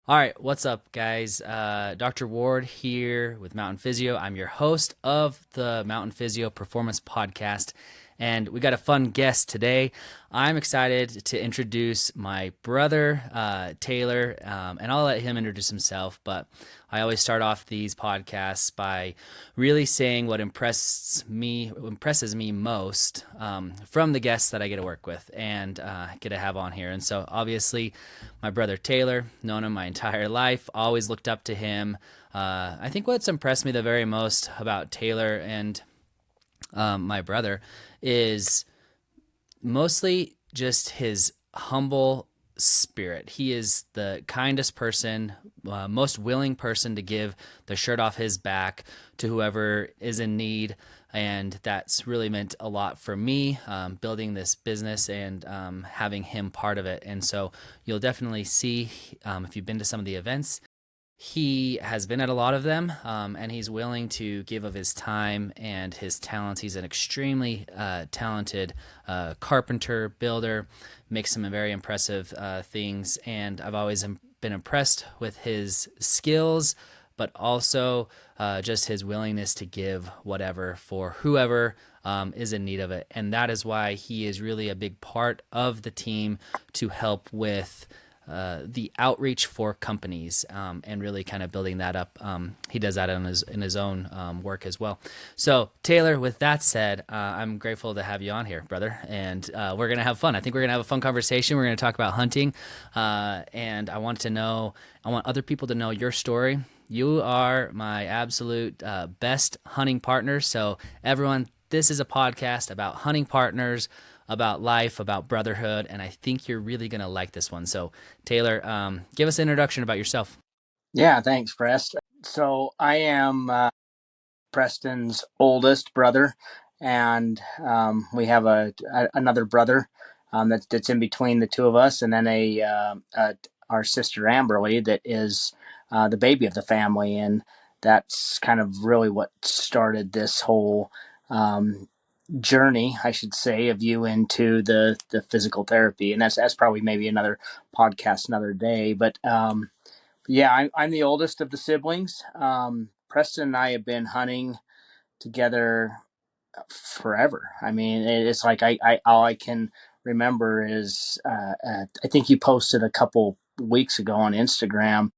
All right, what's up, guys? Dr. Ward here with Mtn Physio. I'm your host of the Mtn Physio Performance Podcast, and we got a fun guest today. I'm excited to introduce my brother, Tayler, and I'll let him introduce himself, but I always start off these podcasts by really saying what impresses me most from the guests that I get to work with and get to have on here. And so, obviously, my brother Tayler, known him my entire life, always looked up to him. I think what's impressed me the very most about Tayler and my brother is mostly just his humble spirit. He is the kindest person, most willing person to give the shirt off his back to whoever is in need. And that's really meant a lot for me, building this business and having him part of it. And so you'll definitely see, if you've been to some of the events, he has been at a lot of them, and he's willing to give of his time and his talents. He's an extremely talented carpenter, builder, makes some very impressive things, and I've always been impressed with his skills, but also just his willingness to give whatever for whoever is in need of it. And that is why he is really a big part of the team to help with the outreach for companies and really kind of building that up. He does that in his own work as well. So Tayler, with that said, I'm grateful to have you on here, brother, and we're gonna have fun. I think we're gonna have a fun conversation. We're gonna talk about hunting, and I want other people to know your story. You are my absolute best hunting partner. So everyone, this is a podcast about hunting partners, about life, about brotherhood, and I think you're really going to like this one. So, Tayler, give us an introduction about yourself. Yeah, thanks, Prest. So I am Preston's oldest brother, and we have another brother that's in between the two of us, and then our sister Amberly that is the baby of the family, and that's kind of really what started this whole journey, I should say, of you into the physical therapy, and that's probably maybe another podcast another day, but. Yeah, I'm the oldest of the siblings. Preston and I have been hunting together forever. I mean, it's like I all I can remember is I think you posted a couple weeks ago on Instagram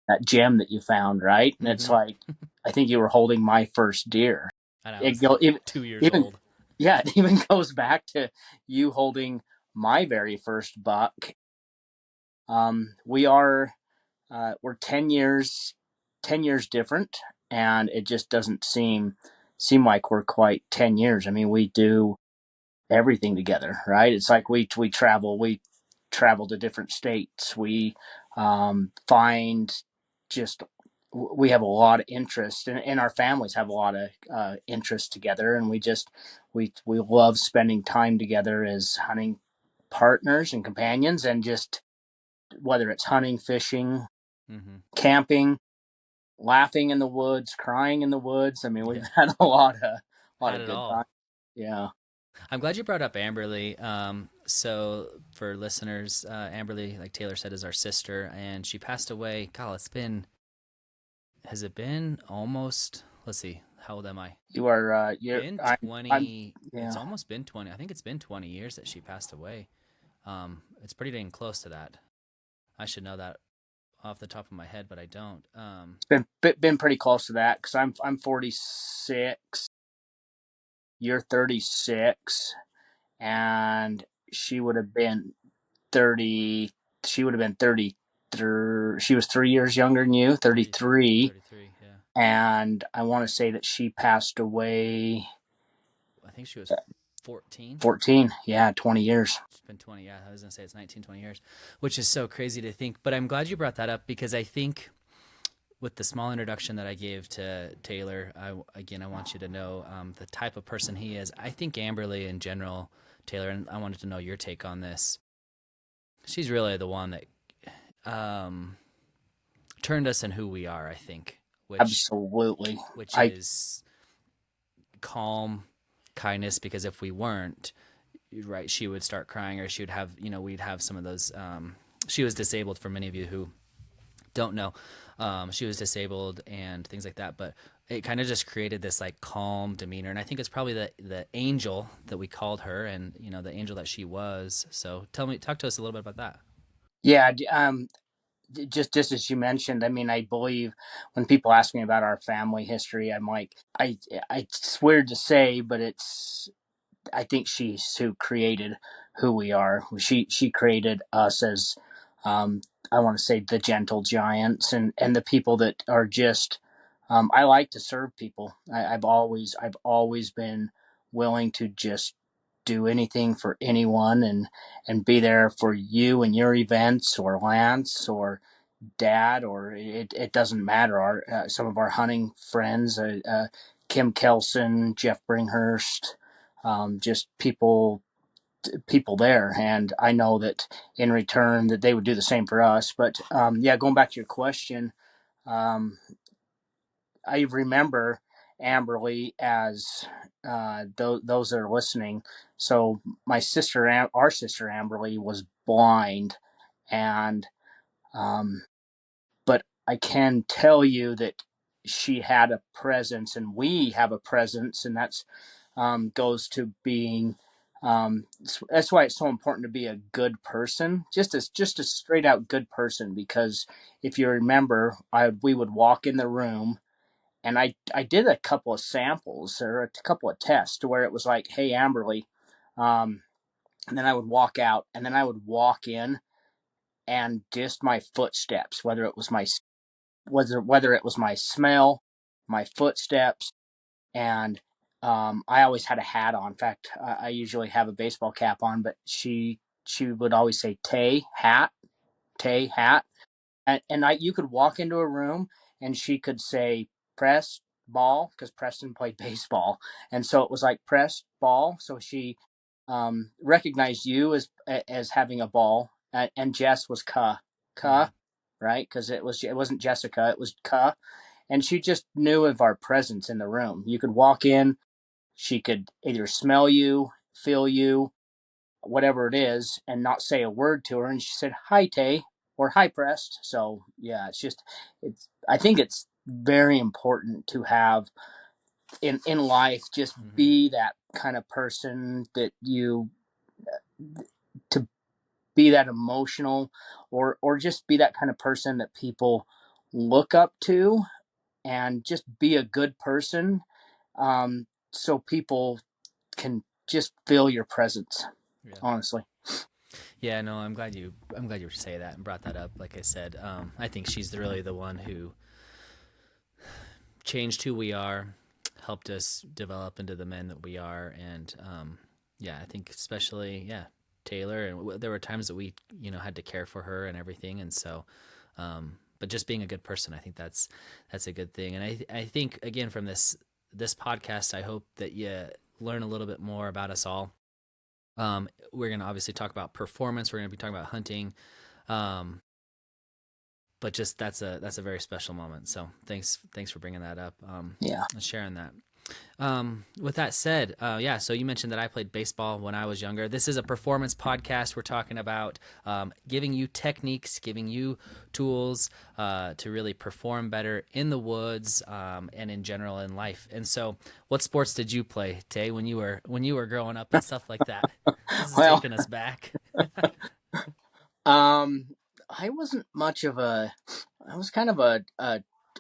that gem that you found, right? And it's Mm-hmm. like I think you were holding my first deer. And I It was go like even 2 years even old. yeah, it even goes back to you holding my very first buck. We are we're 10 years different, and it just doesn't seem like we're quite 10 years. I mean, we do everything together, right? It's like we travel to different states. We find just we have a lot of interest, and our families have a lot of interest together, and we love spending time together as hunting partners and companions, and just whether it's hunting, fishing, Mm-hmm. camping, laughing in the woods, crying in the woods. I mean, we've Yeah, had a lot had of it good time. all. Yeah. I'm glad you brought up Amberly. So for listeners, Amberly, like Tayler said, is our sister, and she passed away. God, has it been almost? Let's see, how old am I? You are Been I'm 20. It's yeah. almost been 20. I think it's been 20 years that she passed away. It's pretty dang close to that. I should know that off the top of my head, but I don't. It's been pretty close to that cuz I'm 46, you're 36, and she would have been 30 she would have been 33. She was 3 years younger than you, 30, 33, 33. Yeah, and I want to say that she passed away I think she was 14. 14. Yeah, 20 years. It's been 20. Yeah, I was gonna say it's 19, 20 years, which is so crazy to think. But I'm glad you brought that up because I think with the small introduction that I gave to Tayler, I want you to know the type of person he is. I think Amberly in general, Tayler, and I wanted to know your take on this. She's really the one that um, turned us in who we are. I think, Absolutely. which I is calm, kindness. Because if we weren't, right, she would start crying, or she would have, we'd have some of those. She was disabled for many of you who don't know, she was disabled and things like that. But it kind of just created this like calm demeanor, and I think it's probably the angel that we called her, and the angel that she was. So talk to us a little bit about that. Yeah. Just as you mentioned, I mean, I believe when people ask me about our family history, I'm like, it's weird to say, but I think she's who created who we are. She created us as, um, I want to say, the gentle giants, and the people that are just. I like to serve people. I've always been willing to just do anything for anyone, and be there for you and your events, or Lance, or Dad, or it doesn't matter. Our some of our hunting friends, Kim Kelson, Jeff Bringhurst, just people there, and I know that in return that they would do the same for us. But yeah, going back to your question, um, I remember Amberly as those that are listening. So our sister Amberly was blind, and um, but I can tell you that she had a presence, and we have a presence, and that's goes to being. That's why it's so important to be a good person, just a straight out good person. Because if you remember, we would walk in the room, and I did a couple of samples or a couple of tests to where it was like, "Hey, Amberly," and then I would walk out, and then I would walk in, and just my footsteps, whether it was my smell, my footsteps, and I always had a hat on. In fact, I usually have a baseball cap on, but she would always say Tay hat, and you could walk into a room, and she could say press ball, because Preston played baseball, and so it was like press ball. So she recognized you as having a ball, and Jess was Mm-hmm. right, because it wasn't Jessica, it was and she just knew of our presence in the room. You could walk in, she could either smell you, feel you, whatever it is, and not say a word to her, and she said hi Tay, or hi Prest. So yeah, I think it's very important to have in life, just Mm-hmm. be that kind of person, that you to be that emotional, or just be that kind of person that people look up to, and just be a good person, so people can just feel your presence, Yeah. honestly. Yeah, no, I'm glad you say that and brought that up. Like I said, I think she's really the one who changed who we are, helped us develop into the men that we are, and yeah, I think especially Tayler, and there were times that we had to care for her and everything, and so. But just being a good person, I think that's a good thing, and I think again from this podcast, I hope that you learn a little bit more about us all. We're going to obviously talk about performance. We're going to be talking about hunting, um, but just that's a very special moment. So thanks for bringing that up, Yeah. and sharing that. With that said, yeah. So you mentioned that I played baseball when I was younger. This is a performance podcast. We're talking about giving you techniques, giving you tools to really perform better in the woods and in general in life. And so, what sports did you play, Tay, when you were growing up and stuff like that? This is Well, taking us back. um, I wasn't much of a. I was kind of a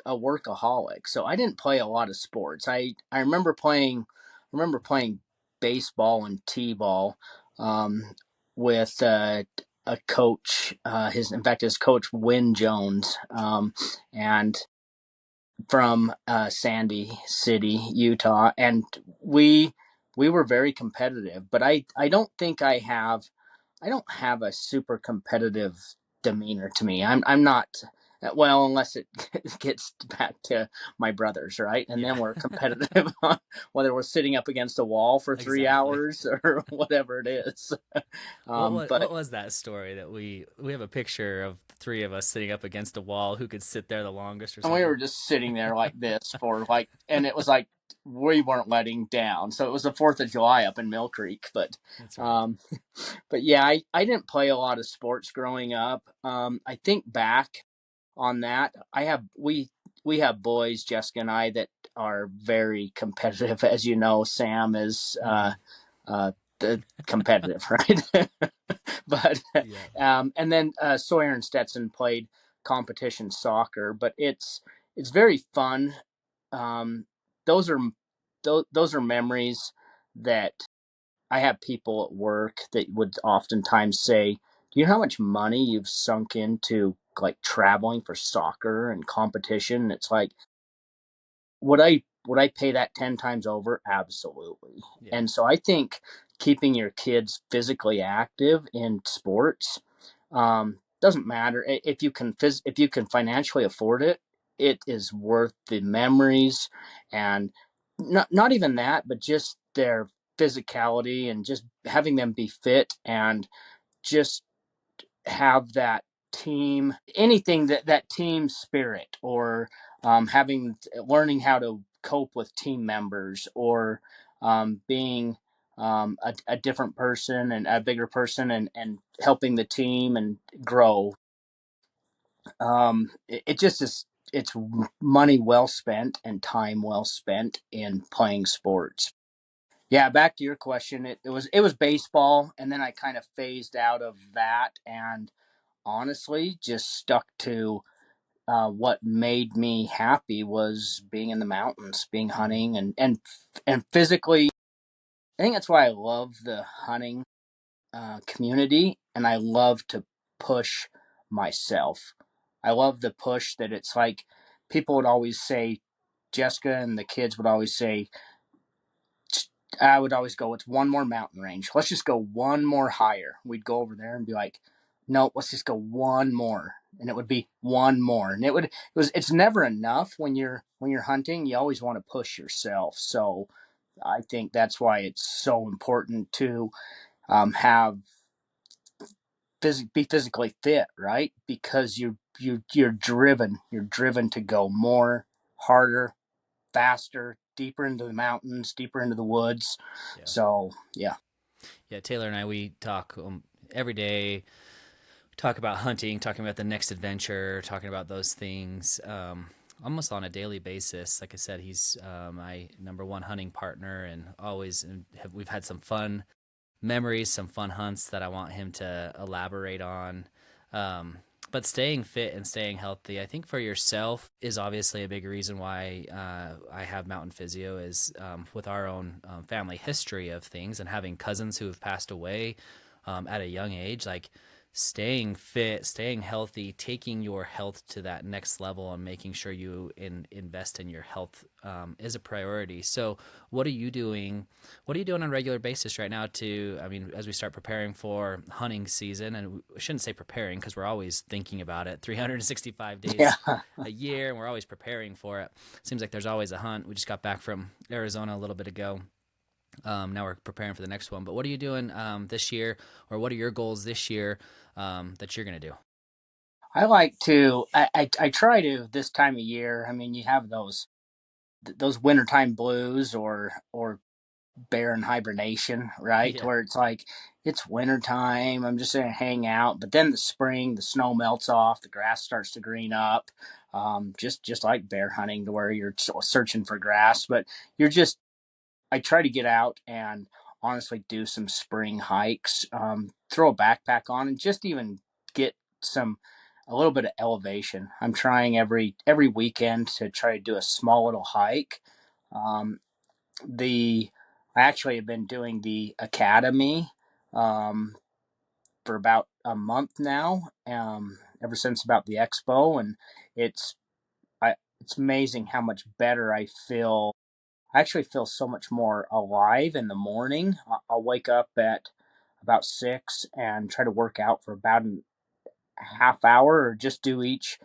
workaholic, so I didn't play a lot of sports. I remember playing baseball and t-ball, with a coach. His coach Win Jones, and from Sandy City, Utah, and we we were very competitive. But I don't think I don't have a super competitive demeanor to me. I'm not, well, unless it gets back to my brothers, right? And then Yeah, we're competitive on whether we're sitting up against a wall for three exactly. hours or whatever it is. What But was that story that we have a picture of the three of us sitting up against a wall, who could sit there the longest or and we something? were just sitting there like this for like, and it was like we weren't letting down. So it was the 4th of July up in Mill Creek, but That's right. um, but yeah, I didn't play a lot of sports growing up. I think back. on that. We have boys, Jessica and I, that are very competitive. As you know, Sam is Mm-hmm. uh, the competitive, right? But Yeah. and then Sawyer and Stetson played competition soccer, but it's very fun. Um, those are those are memories that I have people at work that would oftentimes say, "Do you know how much money you've sunk into like traveling for soccer and competition?" And it's like, would I pay that 10 times over? Absolutely. Yeah. And so I think keeping your kids physically active in sports, doesn't matter if you can if you can financially afford it. It is worth the memories, and not even that, but just their physicality and just having them be fit and just have that team, anything that team spirit, or having learning how to cope with team members, or being a different person and a bigger person, and helping the team and grow. It just is, it's money well spent and time well spent in playing sports. Yeah, back to your question, it was baseball, and then I kind of phased out of that, and honestly just stuck to what made me happy was being in the mountains, being Mm-hmm. hunting, and physically. I think that's why I love the hunting community, and I love to push myself. I love the push that it's like people would always say, Jessica and the kids would always say, I would always go, it's one more mountain range. Let's just go one more higher. We'd go over there and be like, no, let's just go one more. And it would be one more. And it's never enough when you're hunting. You always want to push yourself. So I think that's why it's so important to have be physically fit, right? Because you're driven to go more, harder, faster, deeper into the mountains, deeper into the woods. Yeah. So yeah. Yeah. Taylor and I, we talk every day, talk about hunting, talking about the next adventure, talking about those things almost on a daily basis. Like I said, he's my number one hunting partner, and always we've had some fun memories, some fun hunts that I want him to elaborate on. Um, but staying fit and staying healthy, I think for yourself is obviously a big reason why I have Mountain Physio is with our own family history of things and having cousins who have passed away at a young age, like staying fit, staying healthy, taking your health to that next level and making sure you invest in your health is a priority. So what are you doing? What are you doing on a regular basis right now to, I mean, as we start preparing for hunting season, and we shouldn't say preparing because we're always thinking about it 365 Yeah. days a year, and we're always preparing for it. Seems like there's always a hunt. We just got back from Arizona a little bit ago. Now we're preparing for the next one. But what are you doing this year, or what are your goals this year that you're going to do? I try to this time of year. I mean, you have those wintertime blues, or bear in hibernation, right? Yeah. Where it's like, it's wintertime, I'm just gonna hang out. But then the spring, the snow melts off, the grass starts to green up. Just like bear hunting, to where you're searching for grass, but you're just I try to get out and honestly do some spring hikes, throw a backpack on, and just even get some a little bit of elevation. I'm trying every weekend to try to do a small little hike. Um, the I actually have been doing the academy um, for about a month now, ever since about the expo, and it's it's amazing how much better I feel. I actually feel so much more alive in the morning. I'll wake up at about 6 and try to work out for about a half hour, or just do each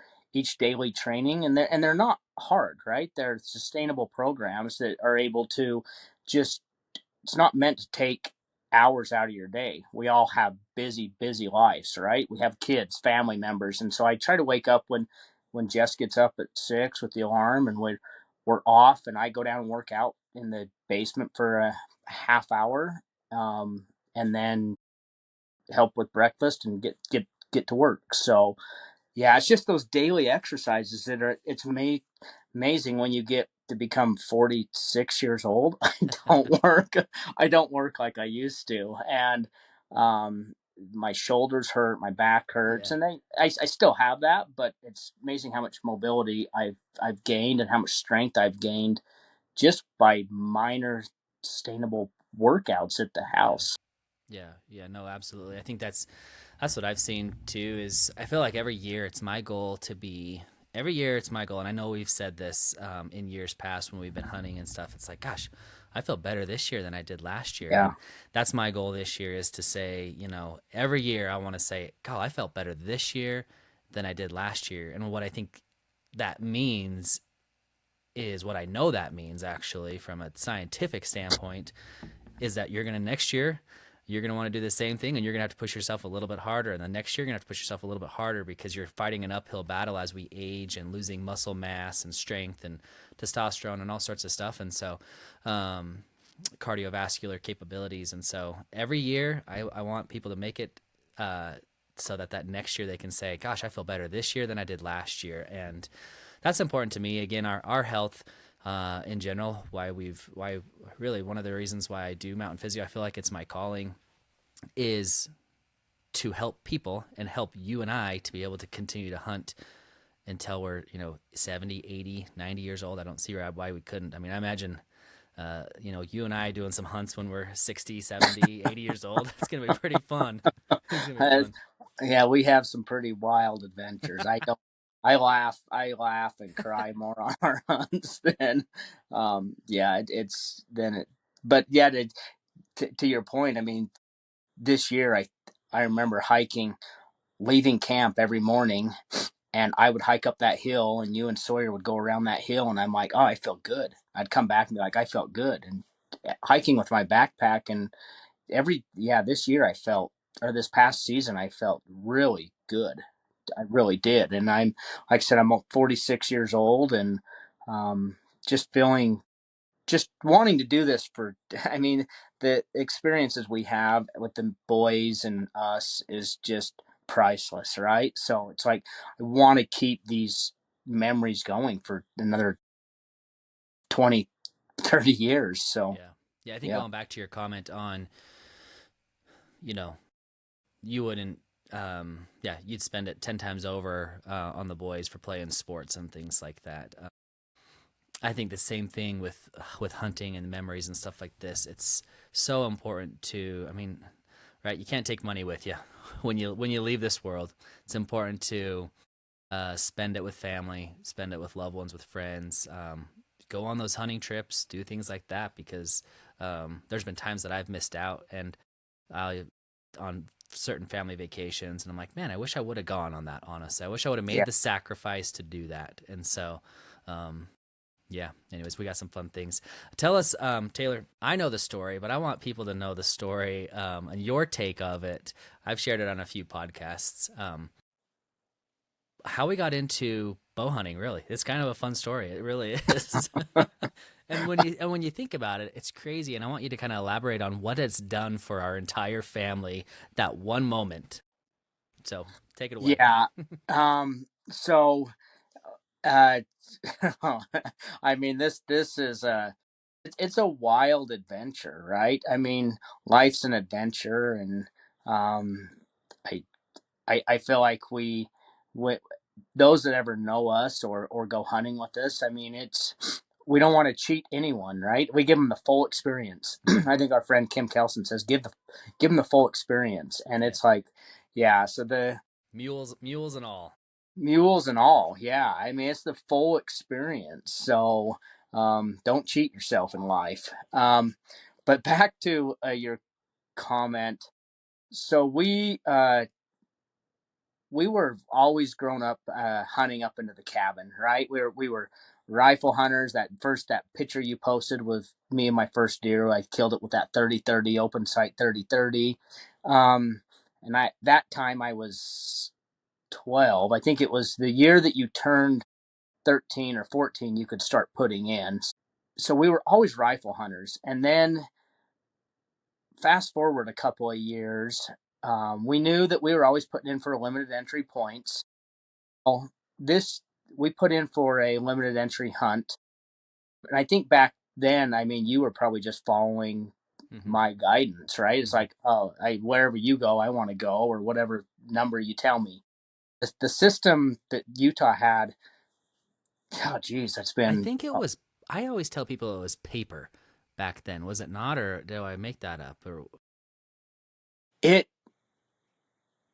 daily training, and they're not hard, right? They're sustainable programs that are able to just, it's not meant to take hours out of your day. We all have busy lives, right? We have kids, family members, and so I try to wake up when Jess gets up at 6 with the alarm, and we're off, and I go down and work out in the basement for a half hour, and then help with breakfast and get to work. So Yeah, it's just those daily exercises that are, amazing when you get to become 46 years old. I don't work like I used to. And, um, my shoulders hurt, my back hurts, Yeah. and I still have that, but it's amazing how much mobility I've gained and how much strength I've gained just by minor sustainable workouts at the Yeah. house. Yeah, no, absolutely. I think that's what I've seen too. Is I feel like every year it's my goal, and I know we've said this in years past when we've been hunting and stuff. It's like, gosh, I feel better this year than I did last year, Yeah. and that's my goal this year is to say, every year I want to say, God, I felt better this year than I did last year, and what I think that means is what I know that means actually from a scientific standpoint is that you're going to next year you're going to want to do the same thing and you're going to have to push yourself a little bit harder and the next year you're going to have to push yourself a little bit harder because you're fighting an uphill battle as we age and losing muscle mass and strength and testosterone and all sorts of stuff and so cardiovascular capabilities and so every year I want people to make it so that next year they can say gosh I feel better this year than I did last year and that's important to me again our health in general, why really one of the reasons why I do mountain physio, I feel like it's my calling, is to help people and help you and I to be able to continue to hunt until we're, 70, 80, 90 years old. I don't see why we couldn't. I mean, I imagine, you and I doing some hunts when we're 60, 70, 80 years old. It's going to be pretty fun. It's going to be Uh, fun. yeah, we have some pretty wild adventures. I don't. I laugh and cry more on our hunts than, yeah, it's then it. But yeah, to your point, I mean, this year I remember leaving camp every morning, and I would hike up that hill, and you and Sawyer would go around that hill, and I'm like, oh, I felt good. I'd come back and be like, I felt good, and hiking with my backpack and this year this past season I felt really good. I really did. And like I said, I'm 46 years old and just just wanting to do this I mean, the experiences we have with the boys and us is just priceless, right? So it's like, I want to keep these memories going for another 20, 30 years. So, Yeah. Yeah. I think yeah. going back to your comment on, you know, you wouldn't you'd spend it 10 times over on the boys for playing sports and things like that. I think the same thing with hunting and memories and stuff like this. It's so important to, I mean, right, you can't take money with you when you leave this world. It's important to spend it with family, spend it with loved ones, with friends, go on those hunting trips, do things like that because there's been times that I've missed out and I on certain family vacations and I'm like, man, I wish I would have gone on that, honestly. I wish I would have Yeah. made the sacrifice to do that. And so um yeah, anyways, we got some fun things. Tell us, Taylor, I know the story, but I want people to know the story and your take of it. I've shared it on a few podcasts. How we got into bow hunting, really. It's kind of a fun story. It really is. And when you think about it, it's crazy. And I want you to kind of elaborate on what it's done for our entire family, that one moment. So take it away. Yeah. So, uh, I mean, this is it's a wild adventure, right? I mean, life's an adventure, and um, I I feel like we those that ever know us or go hunting with us. I mean, we don't want to cheat anyone, right? We give them the full experience. Mm-hmm. I think our friend Kim Kelson says, give them the full experience, and Yeah, it's like, yeah. So the mules and all. mules and all, yeah. I mean, it's the full experience. So don't cheat yourself in life. But back to your comment. So we were always grown up hunting up into the cabin, right? We were rifle hunters. That picture you posted with me and my first deer, I killed it with that 30-30 open sight 30-30. And that time I was 12. I think it was the year that you turned 13 or 14 you could start putting in. So we were always rifle hunters. And then fast forward a couple of years, we knew that we were always putting in for limited entry points. Well, this we put in for a limited entry hunt, and I think back then, I mean, you were probably just following Mm-hmm. my guidance, right? It's Mm-hmm. like, oh, wherever you go, I want to go, or whatever number you tell me. The system that Utah had, oh, geez, that's I been think it was. I always tell people it was paper back then. Was it not, or do I make that up? Or it.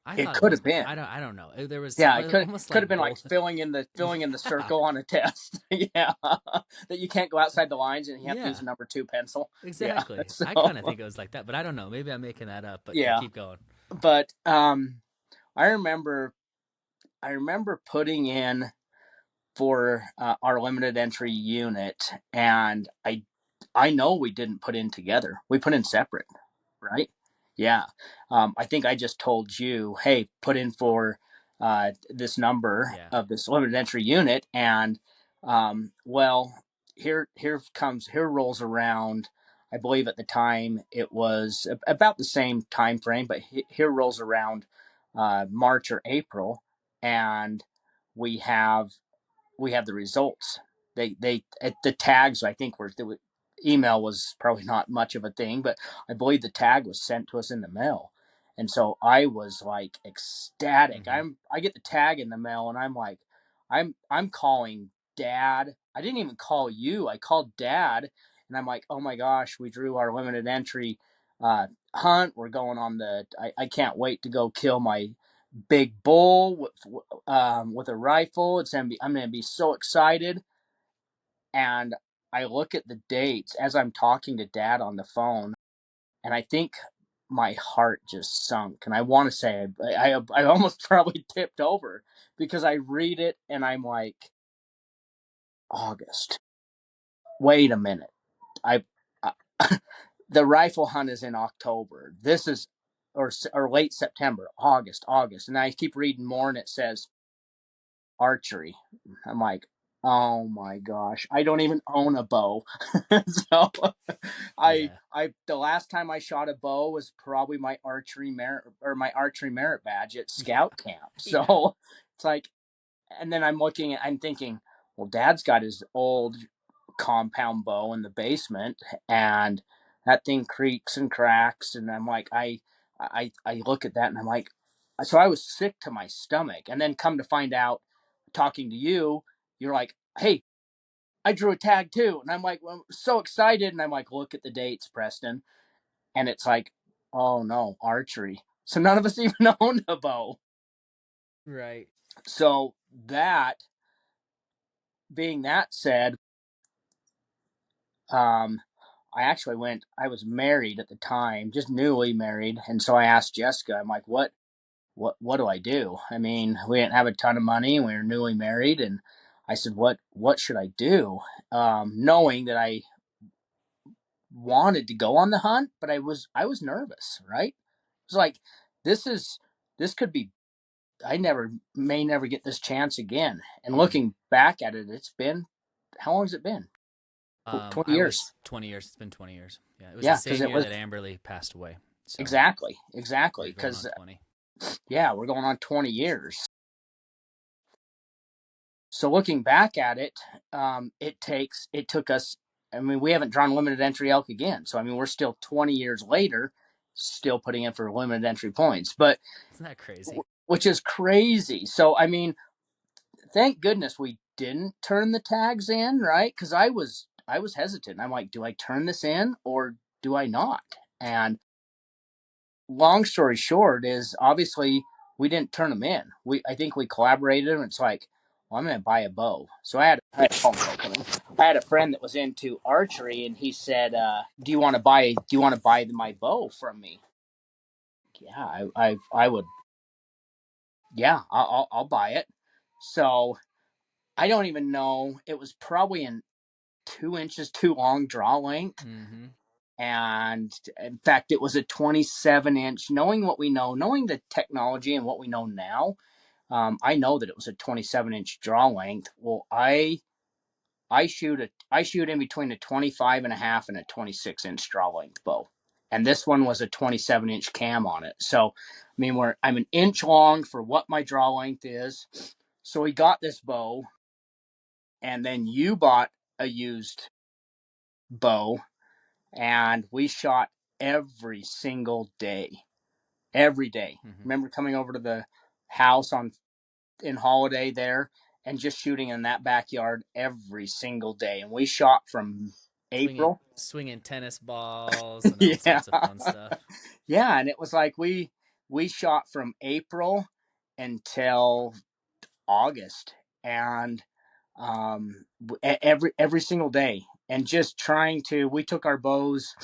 I It thought it could was. have been. I don't know. There was Yeah, it almost could have like been like both. filling in the Yeah, circle on a test. Yeah, that you can't go outside the lines and you have to use yeah, a number two pencil. Yeah, exactly. so I kind of think it was like that, but I don't know. Maybe I'm making that up. But yeah, yeah, keep going. but I remember putting in for our limited entry unit, and I know we didn't put in together. We put in separate, right? Yeah. I think I just told you, hey, put in for this number Yeah. of this limited entry unit, and well, here rolls around. I believe at the time it was about the same time frame, but here rolls around March or April, and we have the results. They the tags, I think, were email was probably not much of a thing, but I believe the tag was sent to us in the mail, and so I was like ecstatic. Mm-hmm. I get the tag in the mail, and I'm like, I'm calling Dad. I didn't even call you. I called Dad, and I'm like, oh my gosh, we drew our limited entry hunt. We're going on the. I can't wait to go kill my big bull with a rifle. I'm gonna be so excited. And I look at the dates as I'm talking to Dad on the phone, and I think my heart just sunk. And I want to say I almost probably tipped over because I read it and I'm like, August. Wait a minute. I the rifle hunt is in October. This is or late September, August, and I keep reading more, and it says archery. I'm like, oh my gosh, I don't even own a bow. So Yeah. I the last time I shot a bow was probably my archery merit badge at Yeah. scout camp. Yeah. So it's like, and then I'm thinking, well, Dad's got his old compound bow in the basement, and that thing creaks and cracks, and I'm like, I look at that and I'm like, so I was sick to my stomach, and then come to find out, talking to you, you're like, hey, I drew a tag too, and I'm like, well, I'm so excited, and I'm like, look at the dates, Preston, and it's like, oh no, archery. So none of us even owned a bow. Right. So that being that said, um, I was married at the time, just newly married. And so I asked Jessica, I'm like, what do I do? I mean, we didn't have a ton of money. We were newly married. And I said, what should I do? Knowing that I wanted to go on the hunt, but I was nervous, right? It's like, this is, this could be, may never get this chance again. And Mm-hmm. looking back at it, how long has it been? 20 I years. was 20 years. It's been 20 years. Yeah, it was the Yeah. Cause same it year was that Amberly passed away. So exactly. we're going on Cause 20. yeah, we're going on 20 years. So looking back at it, it took us. I mean, we haven't drawn limited entry elk again. So I mean, we're still 20 years later, still putting in for limited entry points, but Isn't that crazy? which is crazy. So I mean, thank goodness we didn't turn the tags in, right? Because I was hesitant. I'm like, do I turn this in or do I not? And long story short is obviously we didn't turn them in. I think we collaborated, and it's like, well, I'm going to buy a bow. So I had a phone call coming. I had a friend that was into archery, and he said, do you want to buy my bow from me? Yeah, I would. Yeah, I'll buy it. So I don't even know. It was probably in 2 inches too long draw length. Mm-hmm. And in fact, it was a 27-inch. Knowing what we know, knowing the technology and what we know now, I know that it was a 27-inch draw length. Well, I shoot in between a 25 and a half and a 26-inch draw length bow, and this one was a 27-inch cam on it. So, I mean, I'm an inch long for what my draw length is. So we got this bow, and then you bought a used bow, and we shot every single day. Every day. Mm-hmm. Remember coming over to the house in Holiday there and just shooting in that backyard every single day. And we shot from Swinging, April. swinging tennis balls and all Yeah. sorts of fun stuff. Yeah, and it was like we shot from April until August, and every single day, and just trying to. We took our bows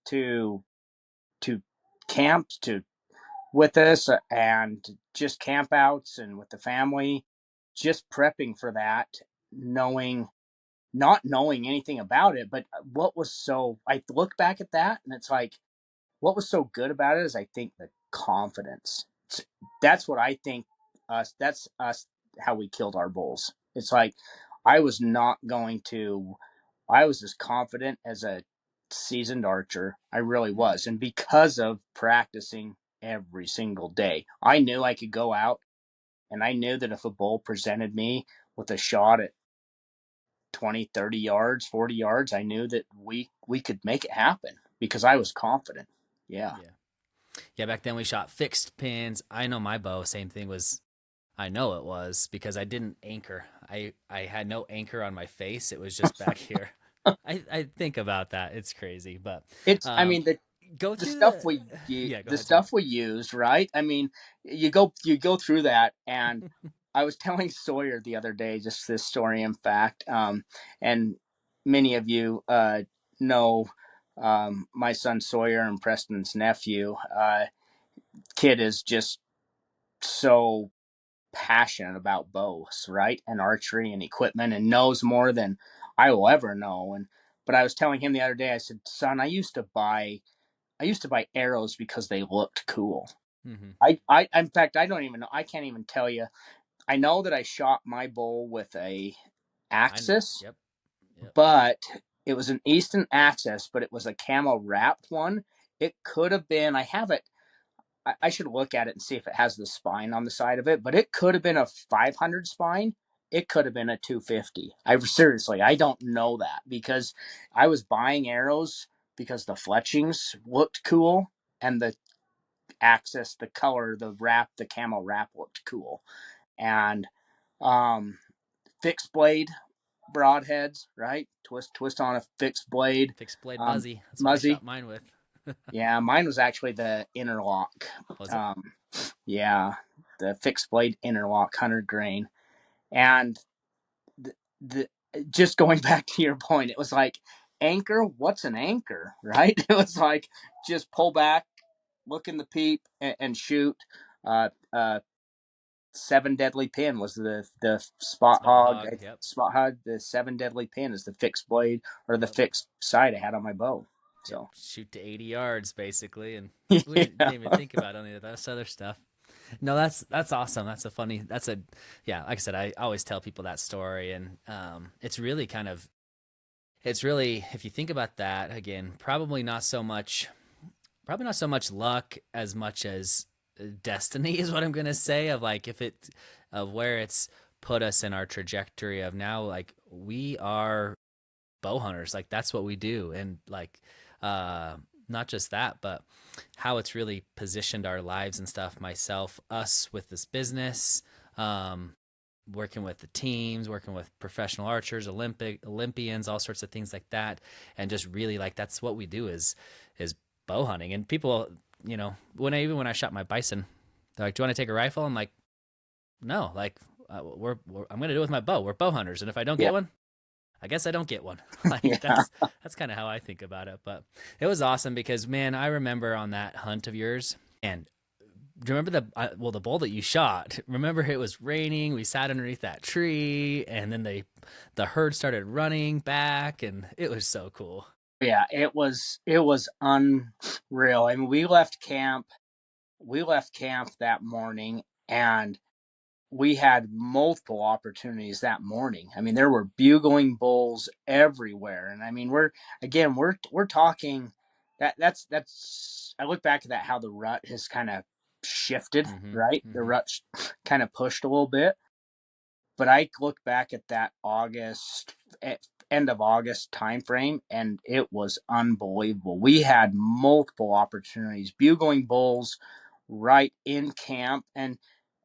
to to camps to with us, and just campouts and with the family, just prepping for that, knowing not knowing anything about it. But what was so I look back at that, and it's like what was so good about it is I think the confidence. That's what I think us. That's us. How we killed our bulls. It's like I was not going to. I was as confident as a seasoned archer. I really Mm-hmm. was, and because of practicing every single day, I knew I could go out, and I knew that if a bull presented me with a shot at 20, 30 yards, 40 yards, I knew that we could make it happen because I Yeah. was confident. Yeah. Yeah. Yeah. Back then we shot fixed pins. I know my bow, same thing was, I know it was because I didn't anchor. I had no anchor on my face. It was just back here. I think about that. It's crazy, but I um, mean, go the through stuff the. we Yeah, go the ahead. Sorry. stuff we used, right? I mean, you go through that, and I was telling Sawyer the other day just this story. In fact, and many of you know my son Sawyer and Preston's nephew. Kid is just so passionate about bows, right, and archery and equipment, and knows more than I will ever know. And but I was telling him the other day, I said, son, I used to buy arrows because they looked cool. Mm-hmm. In fact, I don't even know. I can't even tell you. I know that I shot my bow with a I. Axis, Yep. Yep. but it was an Easton Axis, but it was a camo wrapped one. It could have been. I have it. I should look at it and see if it has the spine on the side of it. But it could have been a 500 spine. It could have been a 250. I seriously, I don't know that because I was buying arrows because the fletchings looked cool and the Axis, the color, the wrap, the camo wrap looked cool. And um, fixed blade broadheads, right? Twist on a fixed blade. Fixed blade Um, muzzy. That's what I Muzzy. shot mine with. Yeah, mine was actually the interlock. Was it? Um, yeah, the fixed blade interlock 100 grain. And the, the just going back to your point, it was like anchor. What's an anchor, right? It was like just pull back, look in the peep, and shoot. Uh, uh, Seven deadly pin was the spot Spot hog. hog. Yep. Spot hog. The seven deadly pin is the fixed blade or the Yep. fixed sight I had on my bow. Yep. So Shoot to 80 yards basically, and we didn't yeah, even think about any of that other stuff. No, that's awesome. That's a funny. That's a yeah. Like I said, I always tell people that story, and it's really kind of it's really if you think about that again, probably not so much luck as much as destiny is what I'm gonna say. Of like if it of where it's put us in our trajectory of now, like we are bow hunters, like that's what we do, and like uh not just that, but how it's really positioned our lives and stuff, myself, us with this business, um working with the teams, working with professional archers, Olympians, all sorts of things like that, and just really like that's what we do is bow hunting. And people, even when I shot my bison, they're like, do you want to take a rifle? I'm like, no, like I'm gonna do it with my bow. We're bow hunters, and if I don't yeah, get one, I guess I don't get one. Like yeah. that's kind of how I think about it. But it was awesome because man, I remember on that hunt of yours, and do you remember the bull that you shot? Remember it was raining. We sat underneath that tree, and then the herd started running back, and it was so cool. Yeah, it was unreal. I mean, we left camp that morning, and we had multiple opportunities that morning. I mean, there were bugling bulls everywhere, and I mean, we're talking that's. I look back at that how the rut has kind of shifted, Mm-hmm. right? The Mm-hmm. rut kind of pushed a little bit, but I look back at that end of August time frame, and it was unbelievable. We had multiple opportunities, bugling bulls right in camp, and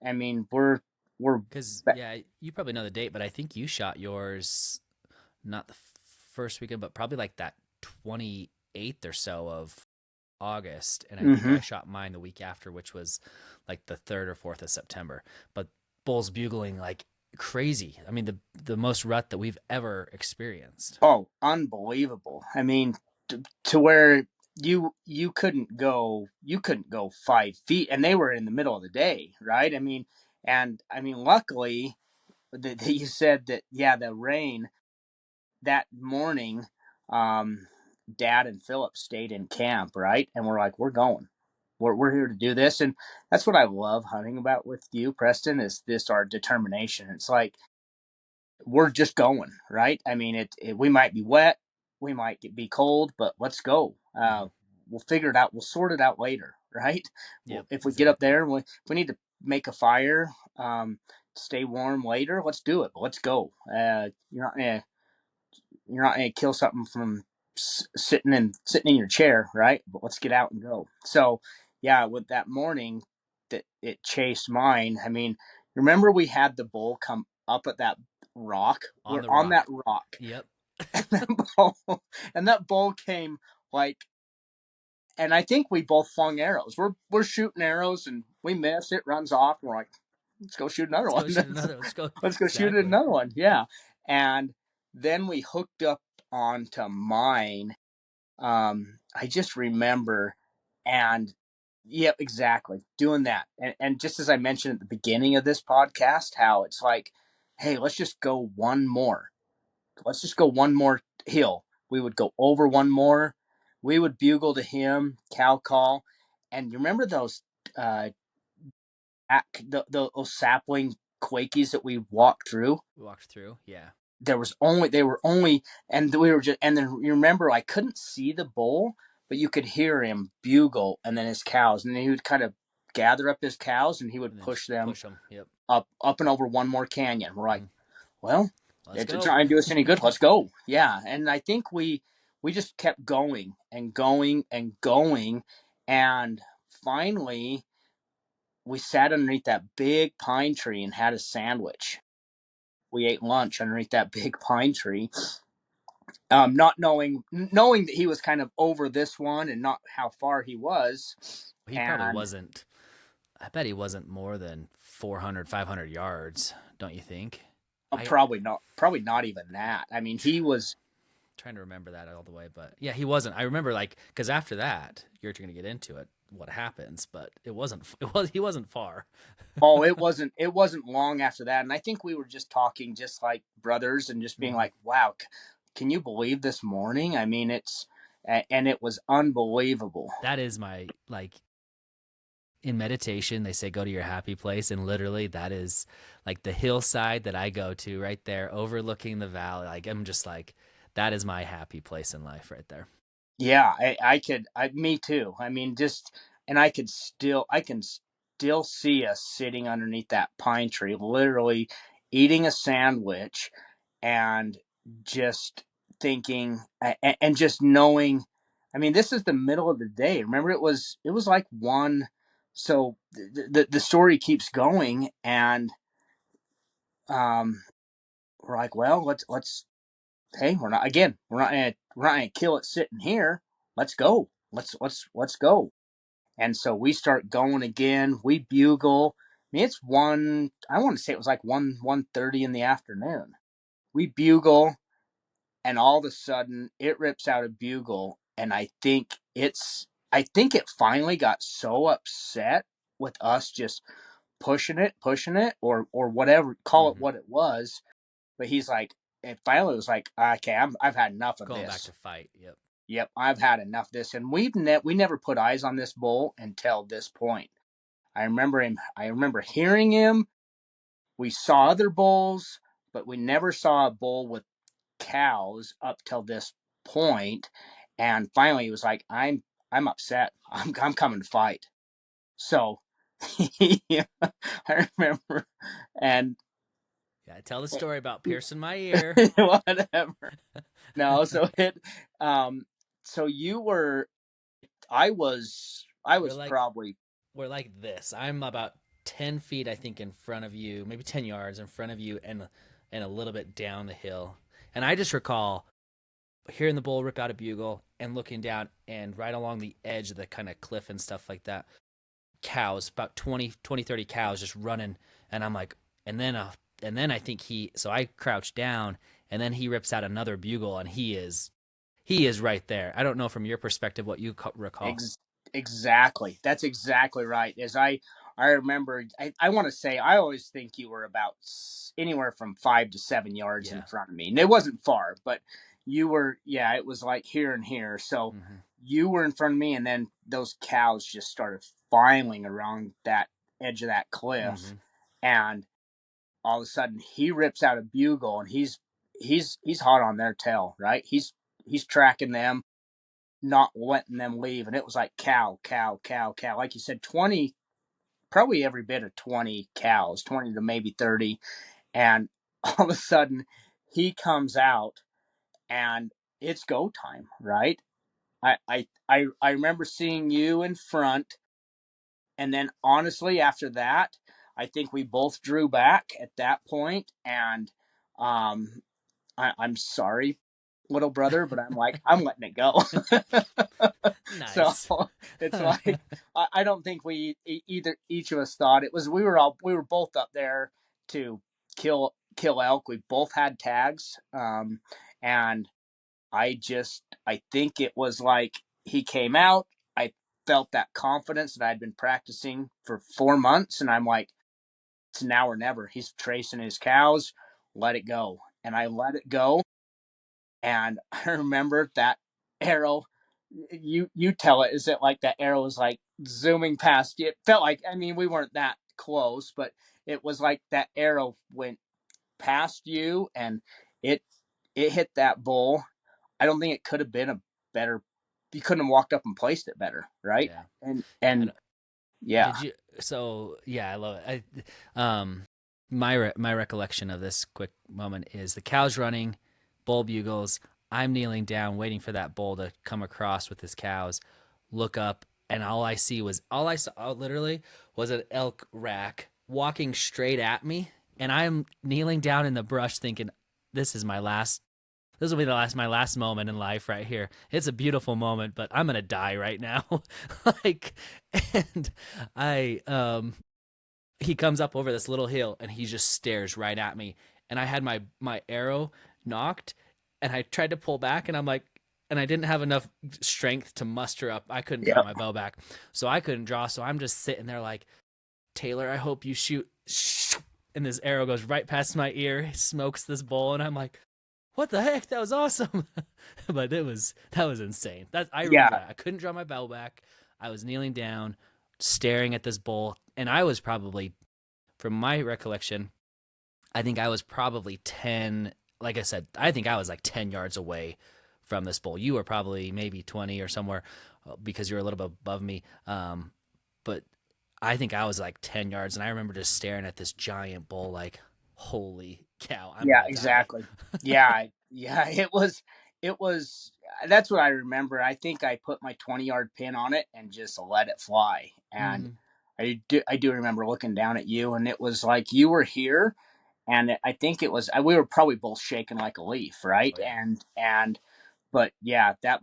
I mean we're Because yeah, you probably know the date, but I think you shot yours not the first weekend, but probably like that 28th or so of August, and I think mm-hmm. I shot mine the week after, which was like the 3rd or 4th of September. But bulls bugling like crazy. I mean, the most rut that we've ever experienced. Oh, unbelievable. I mean, to where you couldn't go 5 feet, and they were in the middle of the day, right? I mean, luckily that you said that, yeah, the rain that morning, um, Dad and Philip stayed in camp, right? And we're like, we're going. We're here to do this, and that's what I love hunting about with you, Preston. Is this our determination? It's like we're just going, right? I mean, we might be wet, we might be cold, but let's go. Mm-hmm. We'll figure it out. We'll sort it out later, right? Yep, If we get up exactly. there, if we need to make a fire, stay warm later, let's do it. But let's go. You're not gonna kill something from sitting in your chair, right? But let's get out and go. So, yeah, with that morning that it chased mine. I mean, remember we had the bull come up at that rock. On We're the on that rock. rock, Yep. and that bull came like, and I think we both flung arrows. We're shooting arrows, and we miss. It runs off. And we're like, let's go shoot another Let's go one. shoot another. Let's go. Let's go shoot Exactly. another one. Yeah, and then we hooked up onto mine. I just remember, and yeah, exactly, doing that. And just as I mentioned at the beginning of this podcast, how it's like, hey, let's just go one more. Let's just go one more hill. We would go over one more. We would bugle to him, cow call, and you remember those uh, those sapling quakies that we walked through? We walked through. Yeah. They were only, and we were just, and then you remember I couldn't see the bull, but you could hear him bugle, and then his cows, and then he would kind of gather up his cows, and he would And then push just them push them. Yep. up and over one more canyon. We're like, Mm-hmm. well, Let's it's go. trying to do us any good. Let's go. Yeah, and I think we just kept going and going and going, and finally we sat underneath that big pine tree and had a sandwich. We ate lunch underneath that big pine tree, not knowing that he was kind of over this one and not how far he was, He probably and wasn't. I bet he wasn't more than 400, 500 yards. Don't you think? I probably not even that. I mean, he was. trying to remember that all the way, but yeah, he wasn't. I remember like because after that, you're going to get into it, what happens, but it wasn't. It was he wasn't far. Oh, it wasn't long after that, and I think we were just talking just like brothers and just being Mm-hmm. like, wow, can you believe this morning? I mean, and it was unbelievable. That is my like in meditation. They say go to your happy place, and literally that is like the hillside that I go to right there, overlooking the valley. Like I'm just like that is my happy place in life right there. Yeah, me too. I mean, and I can still see us sitting underneath that pine tree, literally eating a sandwich and just thinking and just knowing. I mean, this is the middle of the day. Remember, it was like one. So the story keeps going, and um, we're like, well, let's hey, we're not gonna kill it sitting here. Let's go. Let's go. And so we start going again. We bugle. I mean, it's one. I want to say it was like 1:30 in the afternoon. We bugle, and all of a sudden it rips out a bugle, and I think it finally got so upset with us just pushing it, or whatever, call it Mm-hmm. what it was. But he's like, and finally it was like, okay, I've had enough of Going back this. to fight. Yep. Yep, I've had enough of this, and we never put eyes on this bull until this point. I remember him. I remember hearing him. We saw other bulls, but we never saw a bull with cows up till this point. And finally, he was like, I'm upset. I'm coming to fight." So, yeah, I remember, and Yeah, tell the story about piercing my ear. Whatever. No, so um, so you were, I We're was like probably, we're like this. I'm about 10 feet, I think, in front of you, maybe 10 yards in front of you, and a little bit down the hill. And I just recall hearing the bull rip out a bugle and looking down, and right along the edge of the kind of cliff and stuff like that, cows, about 30 cows just running. And I'm like, and then I think so I crouch down, and then he rips out another bugle, and he is right there. I don't know from your perspective what you recall. Ex- exactly. That's exactly right. I remember, I want to say, I always think you were about anywhere from 5 to 7 yards in Yeah. front of me, and it wasn't far, but you were, yeah, it was like here and here. So Mm-hmm. you were in front of me, and then those cows just started filing around that edge of that cliff, Mm-hmm. and all of a sudden he rips out a bugle, and he's hot on their tail, right? He's tracking them, not letting them leave. And it was like cow, cow, cow, cow. Like you said, 20, probably every bit of 20 cows, 20 to maybe 30. And all of a sudden he comes out and it's go time, right? I remember seeing you in front. And then honestly, after that, I think we both drew back at that point. And um, I'm sorry, little brother, but I'm like, I'm letting it go. So Nice. it's like I don't think we either each of us thought it was. We were both up there to kill elk. We both had tags, and I think it was like he came out. I felt that confidence that I'd been practicing for 4 months, and I'm like, it's now or never. He's tracing his cows. Let it go, and I let it go. And I remember that arrow. You tell it. Is it like that arrow was like zooming past you? It felt like, I mean, we weren't that close, but it was like that arrow went past you, and it it hit that bull. I don't think it could have been a better. You couldn't have walked up and placed it better, right? Yeah. Yeah. And yeah, Did you? So yeah, I love it. My recollection of this quick moment is the cows running, bull bugles. I'm kneeling down, waiting for that bull to come across with his cows. Look up, and all I saw literally was an elk rack walking straight at me, and I'm kneeling down in the brush, thinking, "This is my last this will be my last moment in life right here. It's a beautiful moment, but I'm gonna die right now." Like, and he comes up over this little hill and he just stares right at me. And I had my arrow knocked, and I tried to pull back, and I'm like, and I didn't have enough strength to muster up. I couldn't draw yeah, my bow back, so I couldn't draw. So I'm just sitting there like, Tayler, I hope you shoot. And this arrow goes right past my ear, smokes this bull, and I'm like, what the heck? That was awesome. But that was insane. That I remember yeah, that. I couldn't draw my bow back. I was kneeling down, staring at this bull, and I was probably, from my recollection, I think I was probably 10. Like I said, I think I was like 10 yards away from this bull. You were probably maybe 20 or somewhere, because you were a little bit above me. But I think I was like 10 yards, and I remember just staring at this giant bull, like, holy cow, I'm yeah, gonna die. exactly. Yeah, yeah. It was. That's what I remember. I think I put my 20-yard pin on it and just let it fly. And Mm-hmm. I do remember looking down at you, and it was like you were here, and I think it was we were probably both shaking like a leaf, right? Oh yeah. And but yeah, that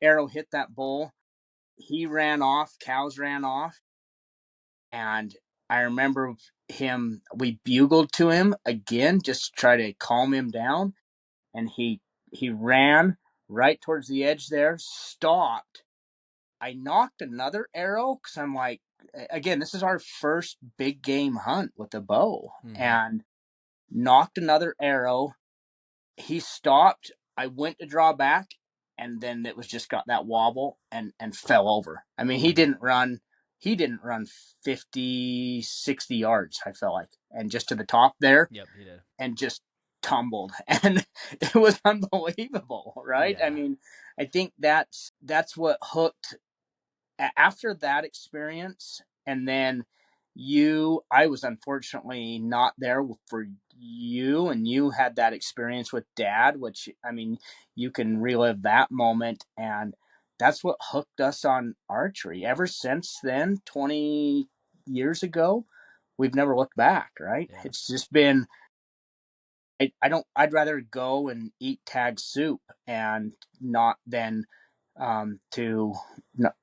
arrow hit that bull. He ran off. Cows ran off, and I remember him. We bugled to him again just to try to calm him down, and he ran right towards the edge there, stopped. I knocked another arrow because I'm like, again, this is our first big game hunt with a bow, Mm-hmm. and knocked another arrow. He stopped. I went to draw back, and then it was just got that wobble and fell over. I mean, he Mm-hmm. didn't run. He didn't run 50, 60 yards, I felt like, and just to the top there, Yep, he did. and just tumbled. And it was unbelievable, right? I Yeah. mean, I think that's what hooked after that experience. And then I was unfortunately not there for you, and you had that experience with Dad, which, I mean, you can relive that moment, and that's what hooked us on archery. Ever since then, 20 years ago, we've never looked back, right? Yeah. It's just been, I'd rather go and eat tag soup and not than to not,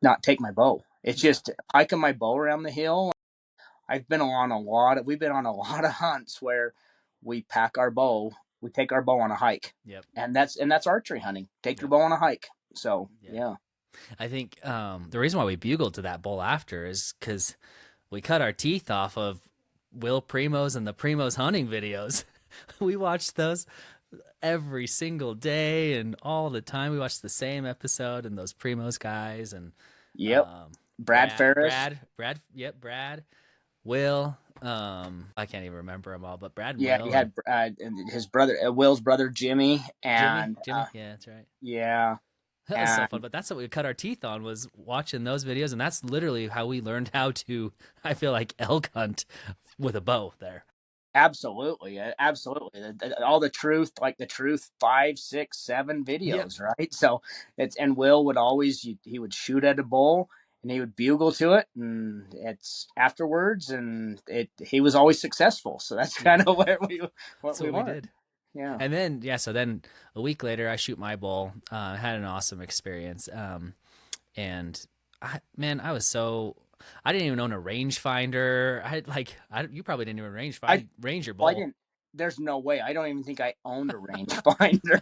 not take my bow. It's Yeah. just hiking my bow around the hill. We've been on a lot of hunts where we pack our bow, we take our bow on a hike. Yep. And that's archery hunting. Take your Yep. bow on a hike. So, Yeah. yeah. I think the reason why we bugled to that bull after is because we cut our teeth off of Will Primo's and the Primo's hunting videos. We watched those every single day and all the time. We watched the same episode and those Primo's guys and Yep. um, Brad Ferris. Yep, Brad, Will. I can't even remember them all, but Brad and Yeah, Will he and had and his brother, Will's brother Jimmy, and Jimmy. Yeah, that's right. yeah, That was so fun. and But that's what we cut our teeth on was watching those videos, and that's literally how we learned how to. I feel like elk hunt with a bow there. absolutely, absolutely. All the truth, like the truth, 5, 6, 7 Yep. videos, right? So and Will would always he would shoot at a bull and he would bugle to it, and it's afterwards, and he was always successful. So that's Yeah. kind of what That's we what we learned. did. Yeah, And then so then a week later I shoot my bull. Had an awesome experience. And I was so I didn't even own a rangefinder. You probably didn't even range your I bull. didn't. There's no way. I don't even think I owned a rangefinder.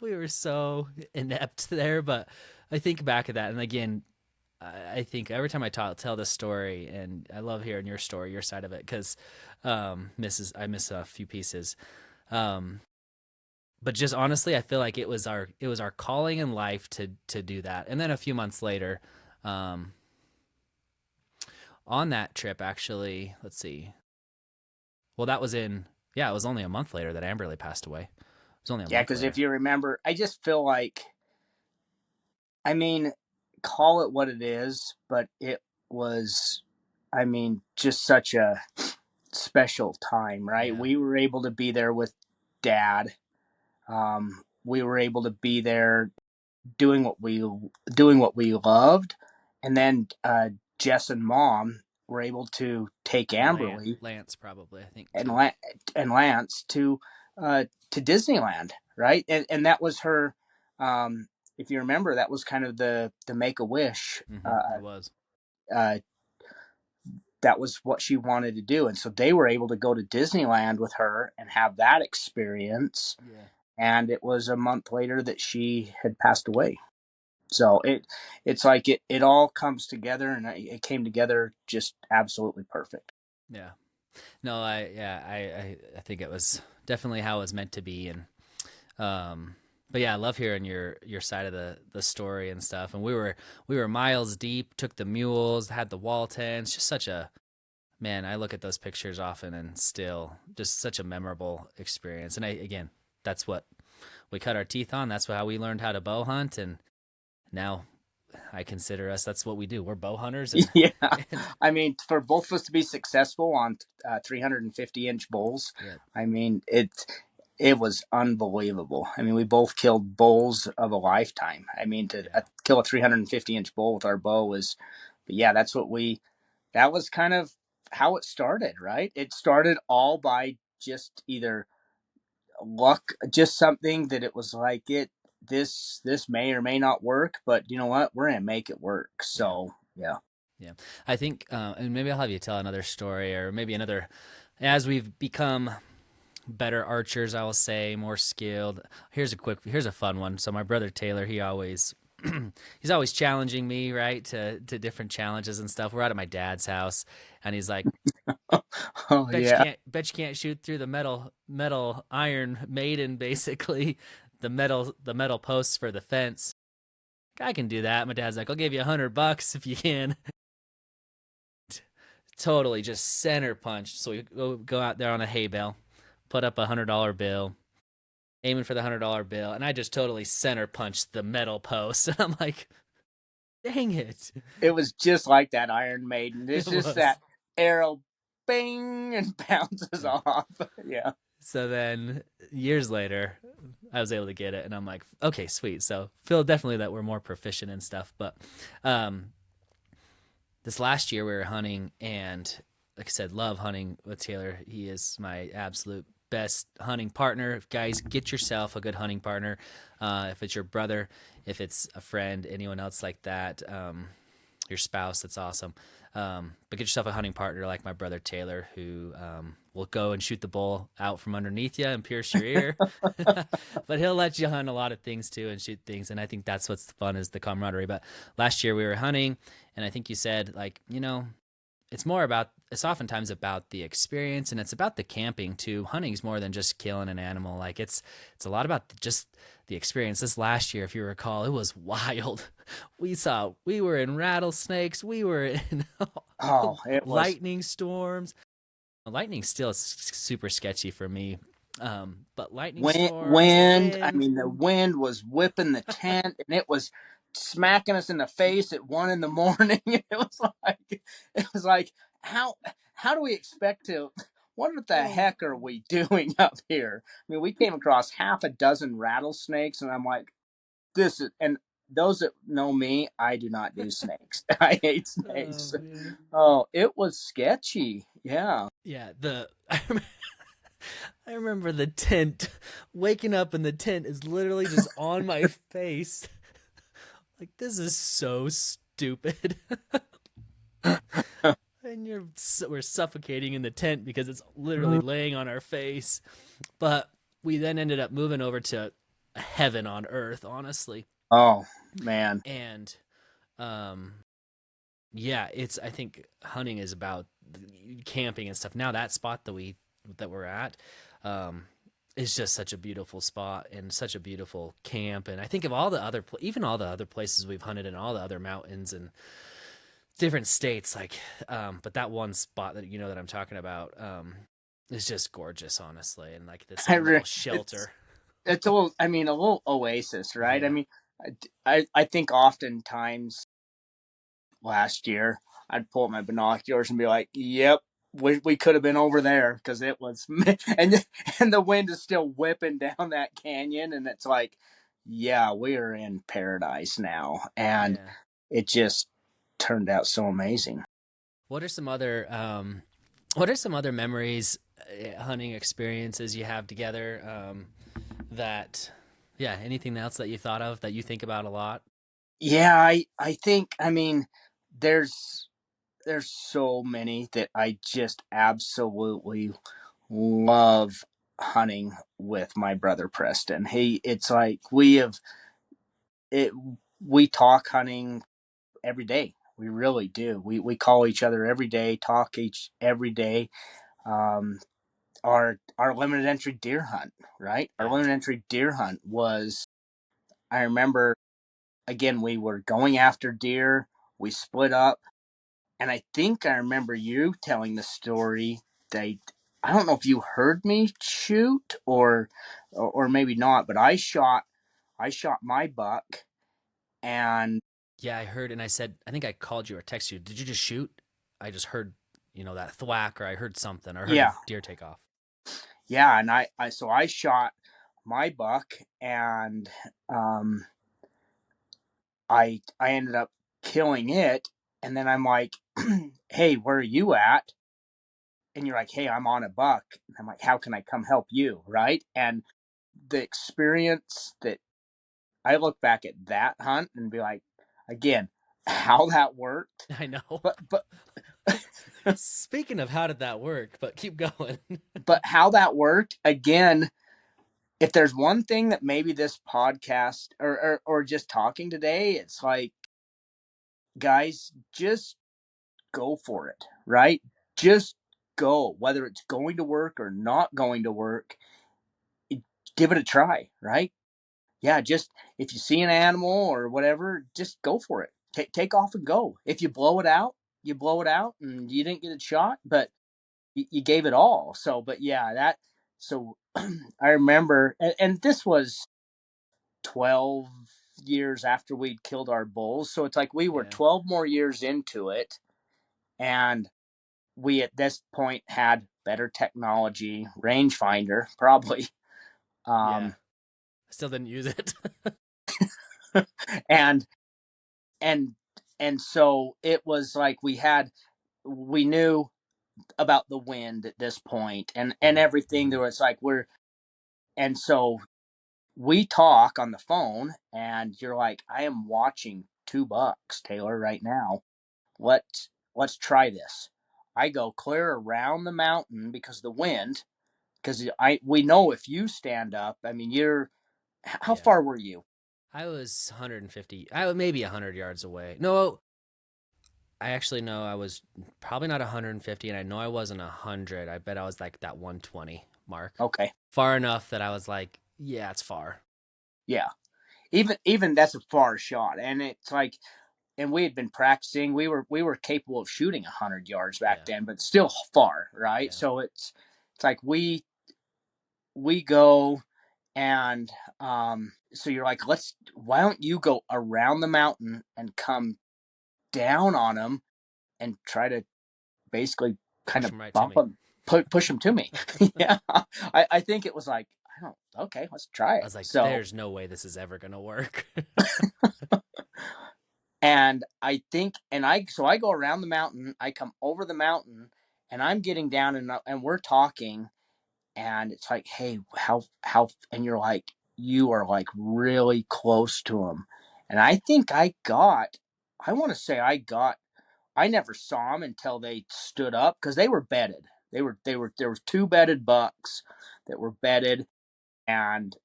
We were so inept there, but I think back at that, and again, I think every time I tell this story, and I love hearing your story, your side of it, because I miss a few pieces. Um, but just honestly, I feel like it was our calling in life to do that. And then a few months later, um, on that trip, actually, let's see. Well, that was in it was only a month later that Amberly passed away. It was only a Yeah, month because if later. you remember, I just feel like, I mean, call it what it is, but it was, I mean, just such a special time, right? Yeah, We were able to be there with Dad. We were able to be there doing what we loved, and then Jess and Mom were able to take and Amberly Lance probably I think and too. and Lance to Disneyland, right? And that was her. If you remember, that was kind of the Make a Wish. It was. Uh, that was what she wanted to do, and so they were able to go to Disneyland with her and have that experience. Yeah. And it was a month later that she had passed away. So it's like it all comes together, and it came together just absolutely perfect. Yeah. No, I think it was definitely how it was meant to be, and but yeah, I love hearing your side of the story and stuff. And we were miles deep, took the mules, had the wall tents, just such a man. I look at those pictures often, and still just such a memorable experience. And again, that's what we cut our teeth on. That's how we learned how to bow hunt, and now I consider us that's what we do. We're bow hunters, and Yeah, and I mean, for both of us to be successful on 350-inch bulls, yeah, I mean, it was unbelievable. I mean, we both killed bulls of a lifetime. I mean, to yeah, kill a 350-inch bull with our bow was, but yeah, that was kind of how it started, right? It started all by just either luck, just something that it was like this may or may not work, but you know what? We're gonna make it work. yeah. So yeah. Yeah, I think, and maybe I'll have you tell another story, or maybe another. As we've become better archers, I will say, more skilled. Here's a fun one. So my brother Tayler, he's always challenging me, right, to different challenges and stuff. We're out at my dad's house, and he's like, Oh yeah. bet you can't shoot through the metal Iron Maiden, basically, the metal posts for the fence. I can do that. My dad's like, I'll give you $100 if you can. Totally just center punched. So we go out there on a hay bale, put up $100 bill, aiming for the $100 bill, and I just totally center punched the metal post. And I'm like, Dang it. It was just like that Iron Maiden. It It's just was. that arrow, bing, and bounces Yeah. off. Yeah. So then years later, I was able to get it, and I'm like, okay, sweet. So feel definitely that we're more proficient and stuff. But um, this last year we were hunting, and like I said, love hunting with Taylor. He is my absolute best hunting partner. Guys, get yourself a good hunting partner. If it's your brother, if it's a friend, anyone else like that, your spouse, that's awesome. But get yourself a hunting partner like my brother Tayler, who will go and shoot the bull out from underneath you and pierce your ear. But he'll let you hunt a lot of things too and shoot things. And I think that's what's fun is the camaraderie. But last year we were hunting, and I think you said, like, it's oftentimes about the experience, and it's about the camping too. Hunting's more than just killing an animal. Like it's a lot about just the experience. This last year, if you recall, it was wild. We were in rattlesnakes, we were in Oh, it was lightning storms. Lightning still is super sketchy for me. But lightning storms, wind. I wind. mean, the wind was whipping the tent, and it was smacking us in the face at 1 a.m. It was like, how how do we expect to? What the Oh, heck are we doing up here? I mean, we came across half a dozen rattlesnakes, and I'm like, this is. And those that know me, I do not do snakes. I hate oh snakes. man. Oh, it was sketchy. Yeah. Yeah, I remember the tent, waking up and the tent is literally just on my face. Like, this is so stupid. And we're suffocating in the tent because it's literally laying on our face. But we then ended up moving over to heaven on earth, honestly. Oh man. And um yeah, I think hunting is about camping and stuff. Now that spot that we're at, is just such a beautiful spot and such a beautiful camp. And I think of all the even all the other places we've hunted and all the other mountains and different states, like, but that one spot that that I'm talking about, is just gorgeous, honestly, and like this I little re- shelter. it's a little. I mean, a little oasis, right? I Yeah, mean, I think oftentimes last year I'd pull up my binoculars and be like, "Yep, we could have been over there because it was," and the wind is still whipping down that canyon, and it's like, yeah, we are in paradise now, and yeah. it just turned out so amazing. What are some other what are some other memories, hunting experiences you have together, that yeah, anything else that you thought of that you think about a lot? Yeah, I think, I mean, there's there's so many that I just absolutely love hunting with my brother Preston. It's like it we talk hunting every day. We really do. We call each other every day, talk each every day. Um, our limited entry deer hunt, right? Our Yeah. limited entry deer hunt was. I remember again we were going after deer. We split up. And I think I remember you telling the story that I don't know if you heard me shoot or maybe not, but I shot my buck and Yeah, I heard, and I said, I think I called you or texted you. Did you just shoot? I just heard, that thwack, or I heard something, or I heard a yeah, deer take off. yeah, and I shot my buck and um I ended up killing it and then I'm like, "Hey, where are you at?" And you're like, "Hey, I'm on a buck." And I'm like, "How can I come help you?" Right? And the experience that I look back at that hunt and be like, again, how that worked. I know. But Speaking of, how did that work? But keep going. but how that worked again. If there's one thing that maybe this podcast or just talking today, it's like, guys, just go for it, right? Just go, whether it's going to work or not going to work. Give it a try, right? Yeah, just if you see an animal or whatever, just go for it. Take off and go. If you blow it out, you blow it out, and you didn't get a shot, but you gave it all. So, but yeah, that. So, I remember, and this was 12 years after we'd killed our bulls. So it's like we were Yeah. 12 more years into it. And we at this point had better technology, rangefinder, probably. Yeah. Um, I still didn't use it. and, and, and so it was like we knew about the wind at this point and everything. Mm-hmm. There was like, and so we talk on the phone and you're like, I am watching 2 bucks, Taylor, right now. Let's try this. I go clear around the mountain because of the wind, because we know if you stand up, I mean, how Yeah. far were you? I was 150. I was maybe 100 yards away. No, I actually know I was probably not 150, and I know I wasn't 100. I bet I was like that 120 mark. Okay. Far enough that I was like, yeah, it's far. Yeah. Even that's a far shot. And it's like, and we had been practicing. We were capable of shooting 100 yards back Yeah. then, but still far, right? Yeah. So it's like we go and so you're like, why don't you go around the mountain and come down on them and try to basically kind Push of him right to bump me. them, push them to me. Yeah, I think it was like, I don't, okay, let's try I it. was like, So, there's no way this is ever going to work. and I think, so I go around the mountain, I come over the mountain, and I'm getting down, and we're talking, and it's like, hey, and you're like, you are like really close to them, and I think I want to say I never saw them until they stood up because they were bedded. There was 2 bedded bucks that were bedded, and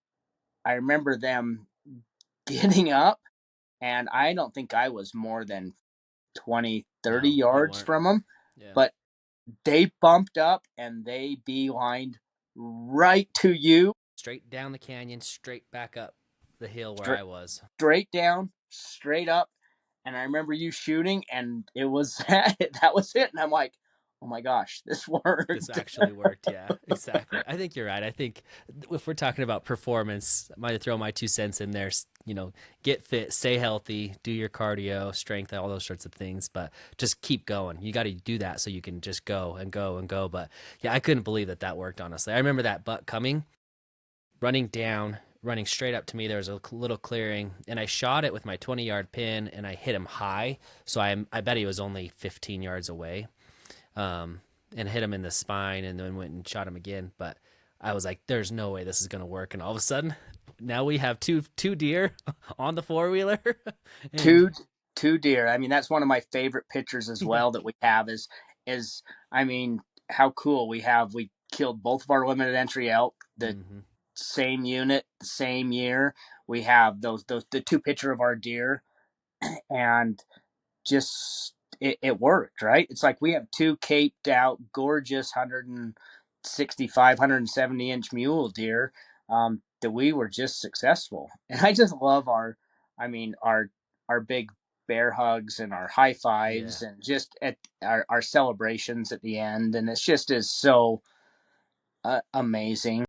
I remember them getting up, and I don't think I was more than 20, 30 No, you yards weren't. from them, Yeah. but they bumped up and they beelined right to you, Straight down the canyon, straight back up the hill where straight, I was. straight down, straight up. And I remember you shooting, and it was that was it. And I'm like, oh my gosh, this This worked. actually worked. Yeah, exactly. I think you're right. I think if we're talking about performance, I might throw my 2 cents in there. You know, get fit, stay healthy, do your cardio, strength, all those sorts of things, but just keep going. You got to do that so you can just go and go and go. But yeah, I couldn't believe that worked, honestly. I remember that buck coming, running down, running straight up to me. There was a little clearing, and I shot it with my 20-yard pin, and I hit him high. So I bet he was only 15 yards away, and hit him in the spine, and then went and shot him again. But I was like, "There's no way this is gonna work." And all of a sudden, now we have two deer on the 4-wheeler, and two two deer. I mean, that's one of my favorite pictures as yeah, well that we have is I mean, how cool we killed both of our limited entry elk the mm-hmm. same unit, the same year. We have the two picture of our deer, and just it worked, right? It's like we have two caped out, gorgeous 165, 170-inch mule deer, that we were just successful. And I just love I mean, our big bear hugs and our high Yeah, fives and just at our celebrations at the end. And it's just is so amazing.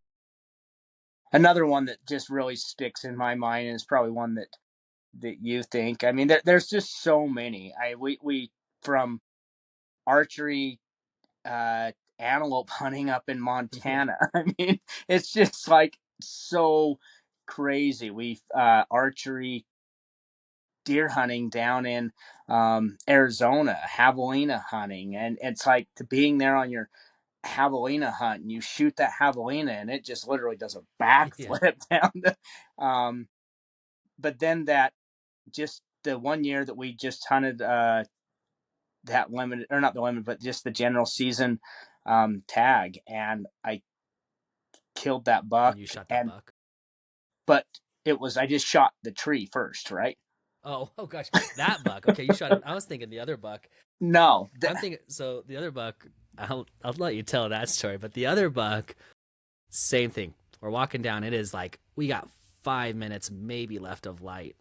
Another one that just really sticks in my mind is probably one that you think. I mean, there's just so many. We from archery, antelope hunting up in yeah. Montana. I mean, it's just like so crazy. We archery deer hunting down in Arizona, javelina hunting, and it's like to being there on your javelina hunt and you shoot that javelina and it just literally does a Yeah. backflip down the. But then that just the one year that we just hunted that limited, or not the limit, but just the general season tag, and I killed that buck. And you shot that And buck. but it was I just shot the tree first, right? Oh gosh, that buck. Okay, you shot it. I was thinking the other buck. No, I'm thinking so the other buck. I'll let you tell that story, but the other buck, same thing. We're walking down. It is like we got 5 minutes maybe left of light.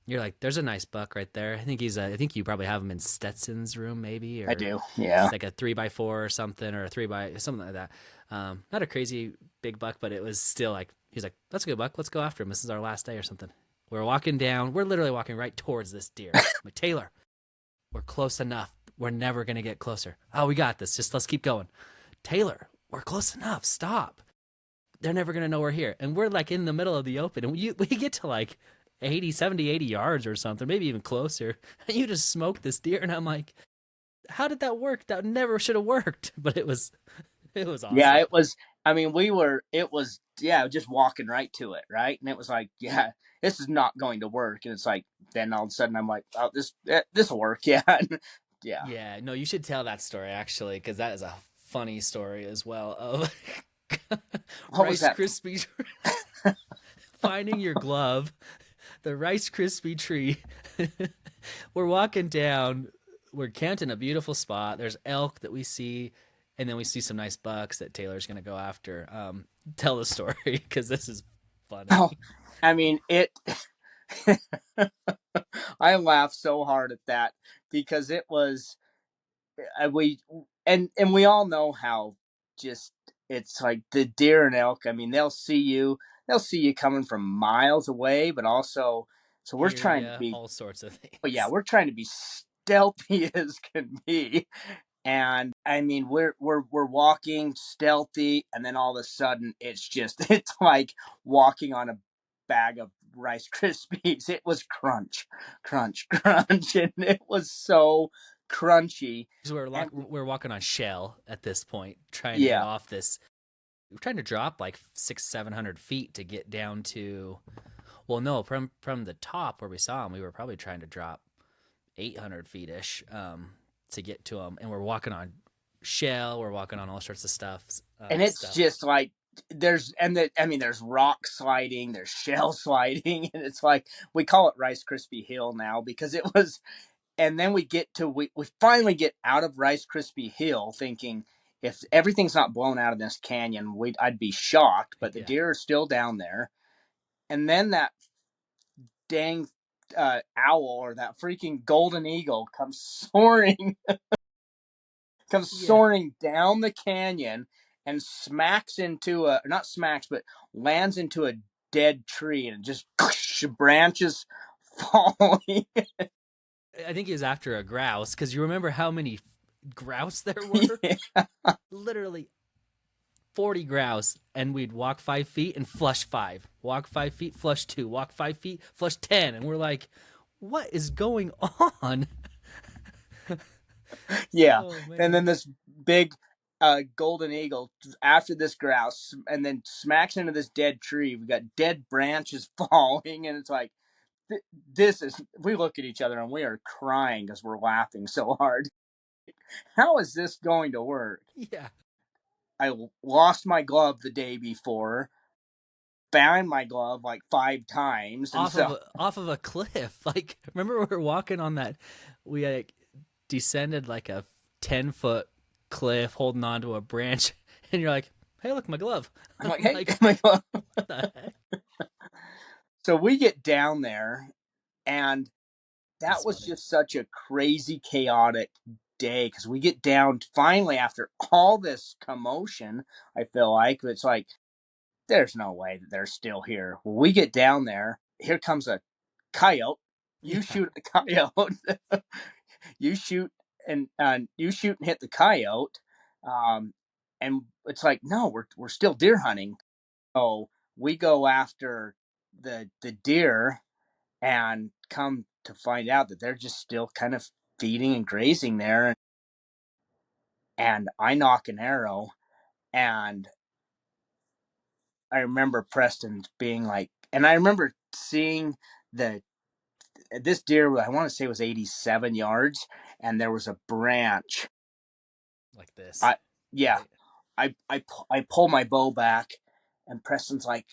You're like, there's a nice buck right there. I think you probably have him in Stetson's room, maybe, I or do. Yeah, it's like a 3x4 or something, or a 3 by something like that. Not a crazy big buck, but it was still like he's like, that's a good buck. Let's go after him. This is our last day or something. We're walking down. We're literally walking right towards this deer. I'm like, Taylor, we're close enough. We're never going to get closer. Oh, we got this. Just let's keep going. Taylor, we're close enough. Stop. They're never going to know we're here. And we're like in the middle of the open. And we get to like 80, 70, 80 yards or something, maybe even closer. And you just smoke this deer. And I'm like, how did that work? That never should have worked. But it was awesome. Yeah, it was. I mean, it was, yeah, just walking right to it, right? And it was like, yeah, this is not going to work. And it's like, then all of a sudden I'm like, oh, this will work. Yeah. Yeah. Yeah, no, you should tell that story actually, because that is a funny story as well of What was Rice that? Krispie finding your glove, the Rice Krispie tree. We're walking down, we're camped in a beautiful spot. There's elk that we see, and then we see some nice bucks that Taylor's gonna go after. Tell the story because this is funny. Oh, I mean, I laughed so hard at that because it was, we, and we all know how just, it's like the deer and elk. I mean, they'll see you coming from miles away, but also, so we're Hear trying to ya, be, all sorts of but yeah, things. we're trying to be stealthy as can be. And I mean, we're walking stealthy, and then all of a sudden, it's like walking on a bag of Rice Krispies. It was crunch, crunch, crunch, and it was so crunchy. So And we're walking on shell at this point, trying to get yeah, off this. We're trying to drop like 600-700 feet to get down to. Well, no, from the top where we saw him, we were probably trying to drop 800 feet ish to get to him, and we're walking on shell. We're walking on all sorts of stuff. and it's just like I mean, there's rock sliding, there's shell sliding, and it's like we call it Rice Krispie Hill now because it was. And then we finally get out of Rice Krispie Hill, thinking if everything's not blown out of this canyon, I'd be shocked. But the Yeah, deer are still down there. And then that dang owl, or that freaking golden eagle, comes yeah. soaring down the canyon and smacks into a not smacks, but lands into a dead tree, and just branches falling. I think he was after a grouse because you remember how many grouse there were? Yeah. Literally 40 grouse, and we'd walk 5 feet and flush 5, walk 5 feet, flush 2, walk 5 feet, flush 10, and we're like, what is going on? Yeah. Oh And man. then this big golden eagle after this grouse, and then smacks into this dead tree. We got dead branches falling, and it's like, this is, we look at each other and we are crying because we're laughing so hard. How is this going to work? Yeah. I lost my glove the day before, found my glove like 5 times, and so Off of a cliff. Like, remember we were walking on that, we like descended like a 10-foot cliff holding onto a branch, and you're like, hey, look, my glove. I'm like, I'm hey, like, my glove. what the heck? So we get down there, and that That's was funny. just such a crazy, chaotic day because we get down finally after all this commotion. I feel like it's like there's no way that they're still here. Well, we get down there. Here comes a coyote. You Yeah. shoot at the coyote. you shoot you shoot and hit the coyote. Um, and it's like, no, we're still deer hunting. So we go after the deer, and come to find out that they're just still kind of feeding and grazing there. And I knock an arrow, and I remember Preston being like, and I remember seeing the this deer, I want to say, was 87 yards, and there was a branch. Like this, I Yeah, right? I pull my bow back, and Preston's like,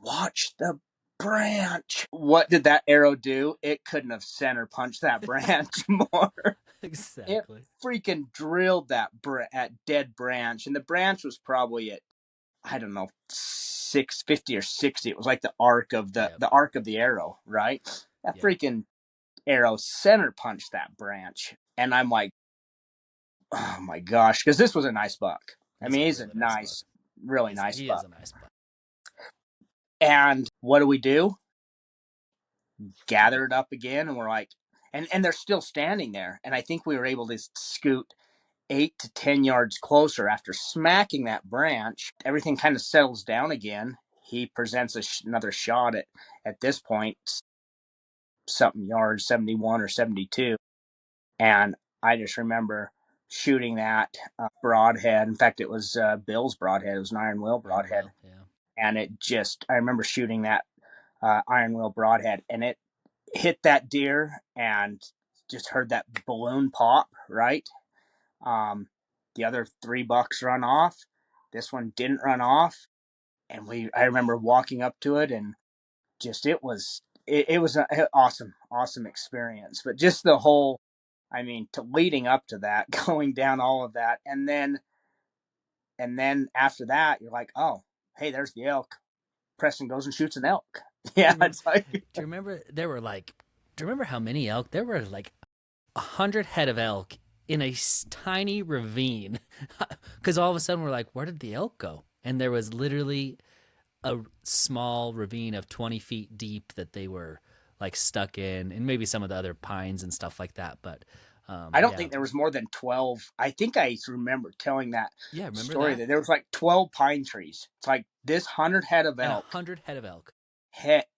watch the branch. What did that arrow do? It couldn't have center punched that branch more. It Exactly. freaking drilled that at dead branch, and the branch was probably at, I don't know, 650 or 60. It was like the arc of Yep. the arc of the arrow, right? That Yep. freaking arrow center punched that branch, and I'm like, oh my gosh, because this was a nice buck. I It's a mean, he's a really nice book. nice, really nice He is buck. a nice book. And what do we do? gather it up again, and we're like, and they're still standing there. And I think we were able to scoot 8 to 10 yards closer after smacking that branch. Everything kind of settles down again. He presents another shot at this point, something yards, 71 or 72. And I just remember shooting that broadhead. In fact, it was Bill's broadhead. It was an iron wheel broadhead. Yeah. And I remember shooting that iron wheel broadhead, and it hit that deer and just heard that balloon pop, right? The other 3 bucks run off. This one didn't run off. And I remember walking up to it, and just, it was an awesome experience. But just the whole, I mean, to leading up to that, going down all of that, and then after that, you're like, oh, hey, there's the elk. Preston goes and shoots an elk. Yeah, it's like, Do you remember do you remember how many elk? There were like 100 head of elk in a tiny ravine. Because all of a sudden we're like, where did the elk go? And there was literally a small ravine of 20 feet deep that they were like stuck in, and maybe some of the other pines and stuff like that. But I don't yeah. think there was more than 12. I think I remember telling that story that? that there was like 12 pine trees. It's like this 100 head of And elk 100 head of elk.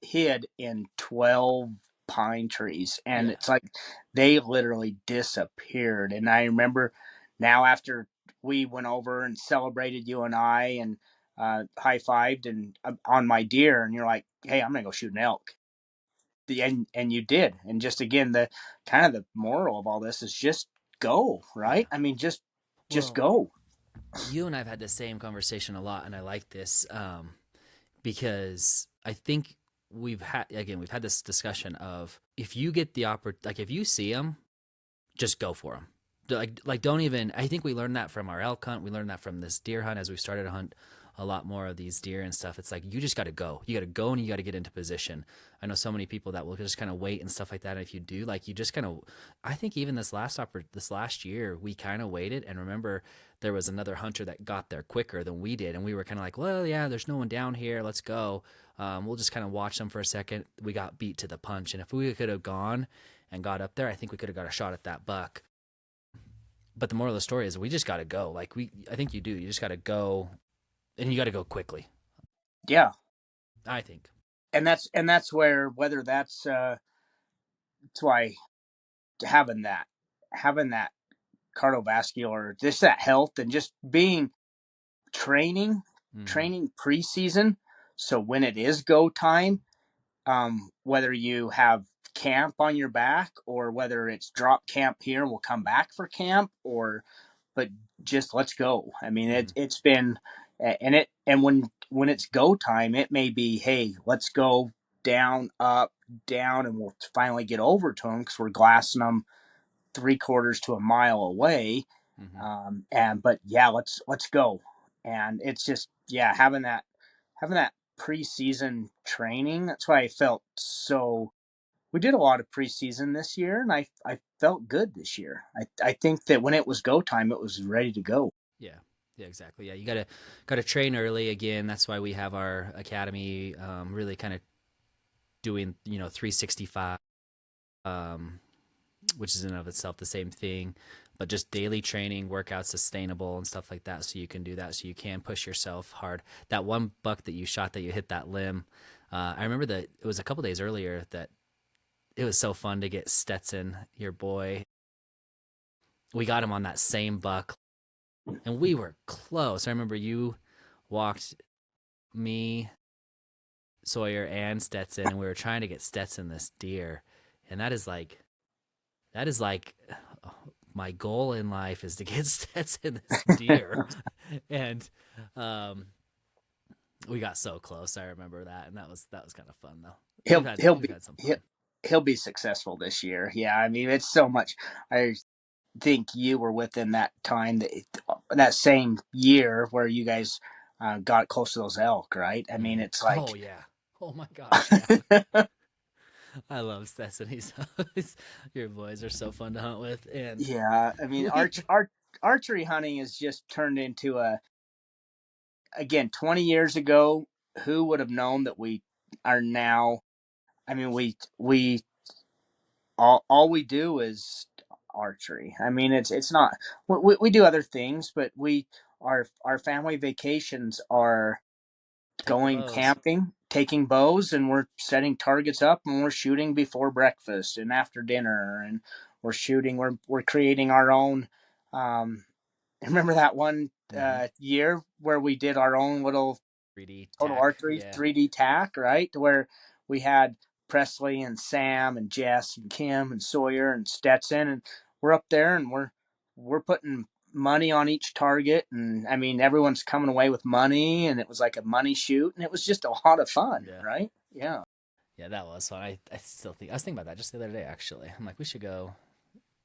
hid in 12 pine trees. And Yeah. it's like they literally disappeared. And I remember now, after we went over and celebrated, you and I, and high-fived and on my deer, and you're like, hey, I'm going to go shoot an elk. And you did. And just, again, the kind of the moral of all this is just go, right? Yeah. I mean, just Well, go. you and I've had the same conversation a lot, and I like this because I think we've had this discussion of, if you get the like if you see them, just go for them. Like don't even. I think we learned that from our elk hunt. We learned that from this deer hunt as we started to hunt a lot more of these deer and stuff. It's like, you just got to go. You got to go, and you got to get into position. I know so many people that will just kind of wait and stuff like that. And if you do, like, you just kind of, I think even this last year, we kind of waited. And remember, there was another hunter that got there quicker than we did, and we were kind of like, well, yeah, there's no one down here. Let's go. We'll just kind of watch them for a second. We got beat to the punch, and if we could have gone and got up there, I think we could have got a shot at that buck. But the moral of the story is, we just got to go. Like, I think you do. You just got to go, and you got to go quickly. Yeah. I think. And that's where, whether that's why having that cardiovascular, just that health, and just being training preseason, so when it is go time, whether you have camp on your back, or whether it's drop camp here and we'll come back for camp, but just let's go. I mean, it's been, and when it's go time, it may be, hey, let's go down, up, down, and we'll finally get over to them, because we're glassing them 3/4 to a mile away. But yeah, let's go. And it's just, yeah, having that preseason training. That's why I felt so. We did a lot of preseason this year, and I felt good this year. I think that when it was go time, it was ready to go. Yeah. Yeah, exactly. Yeah, you gotta train early. Again, that's why we have our academy, really kind of doing 365, which is in and of itself the same thing, but just daily training, workouts, sustainable and stuff like that, so you can do that, so you can push yourself hard. That one buck that you shot, that you hit that limb, I remember that it was a couple days earlier that it was so fun to get Stetson, your boy. We got him on that same buck, and we were close. I remember you walked me, Sawyer, and Stetson, and we were trying to get Stetson this deer, and that is like my goal in life, is to get Stetson this deer. And we got so close. I remember that, and that was kind of fun, though. We've had some fun. He'll be successful this year. Yeah, I mean, it's so much. I think you were within that time, that same year where you guys got close to those elk, right? I mean, it's like, oh yeah, oh my gosh, yeah. I love Stetson. Your boys are so fun to hunt with, and yeah, I mean, archery hunting has just turned into again, 20 years ago, who would have known that we are now I mean, we all we do is archery. I mean, it's not we do other things, but we our family vacations are Take the going bows. camping, taking bows, and we're setting targets up, and we're shooting before breakfast and after dinner, and we're shooting. We're creating our own. Um, remember that one Mm-hmm. year where we did our own little 3D total tack. archery Yeah. 3D tack, right? Where we had Presley and Sam and Jess and Kim and Sawyer and Stetson, and we're up there and we're putting money on each target, and I mean everyone's coming away with money, and it was like a money shoot, and it was just a lot of fun, Yeah. right? Yeah. Yeah, that was fun. I still think I was thinking about that just the other day actually. I'm like, we should go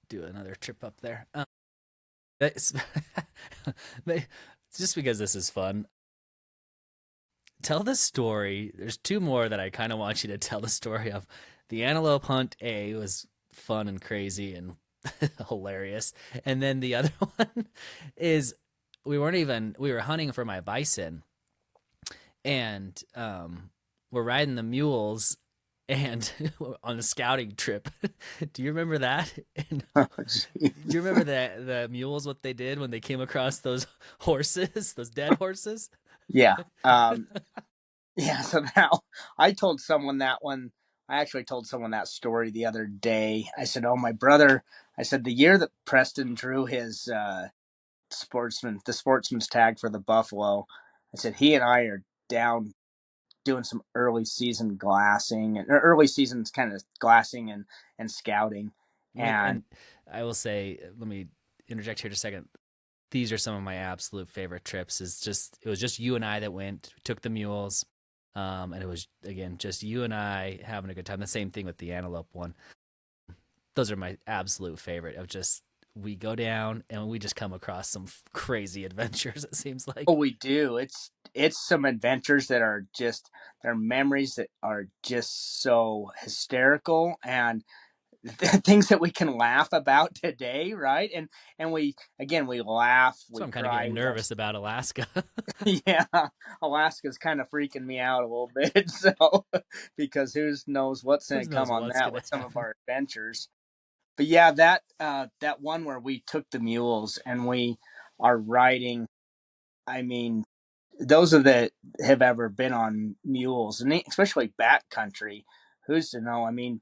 do another trip up there. It's, just because this is fun. Tell the story. There's two more that I kind of want you to tell the story of. The antelope hunt A was fun and crazy and hilarious. And then the other one is we were hunting for my bison and we're riding the mules and on a scouting trip. Do you remember that? And do you remember the mules what they did when they came across those horses, those dead horses? Yeah. Yeah. So now I told someone that one. I actually told someone that story the other day. I said, "Oh, my brother." I said the year that Preston drew his the sportsman's tag for the buffalo. I said he and I are down doing some early season glassing and early seasons kind of glassing and scouting. And And I will say, let me interject here just a second. These are some of my absolute favorite trips. It was just you and I that went, took the mules, and it was again just you and I having a good time. The same thing with the antelope one. Those are my absolute favorite. Of just we go down and we just come across some crazy adventures. It seems oh, like we do. It's some adventures that are just they're memories that are just so hysterical and things that we can laugh about today, right? And we again we laugh, that's why we I'm kind of cry, getting we have nervous about Alaska. yeah, Alaska's kind of freaking me out a little bit, so because who knows what's Who going to come knows on what's that gonna with some of happen? our adventures. But yeah, that one where we took the mules and we are riding. I mean, those of that have ever been on mules, and especially backcountry, who's to know? I mean,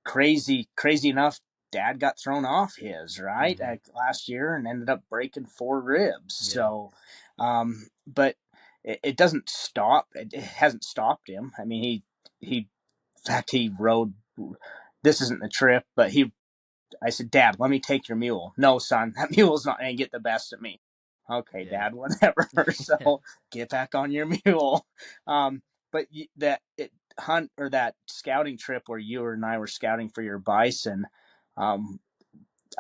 crazy enough. Dad got thrown off his right Mm-hmm. last year and ended up breaking 4 ribs. Yeah, So, but it doesn't stop. It hasn't stopped him. I mean, he, in fact, he rode. This isn't the trip, but he I said, Dad, let me take your mule. No, son, that mule's not going to get the best of me. Okay, yeah, Dad, whatever. yeah. So get back on your mule. Um, but hunt or that scouting trip where you and I were scouting for your bison, um,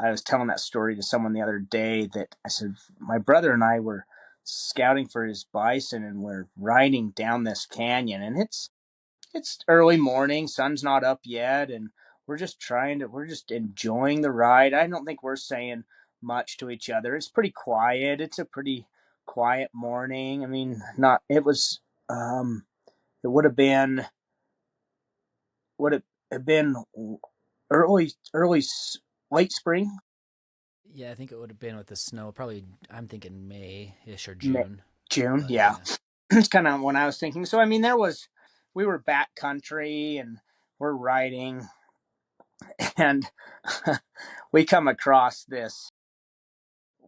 I was telling that story to someone the other day that I said, my brother and I were scouting for his bison and we're riding down this canyon and it's early morning, sun's not up yet, and we're just enjoying the ride. I don't think we're saying much to each other. It's pretty quiet. It's a pretty quiet morning. I mean, not it was it would it have been early late spring, Yeah, I think it would have been with the snow. Probably, I'm thinking May-ish or May, June. June, But yeah. yeah, It's kind of when I was thinking. So I mean, we were back country and we're riding and we come across this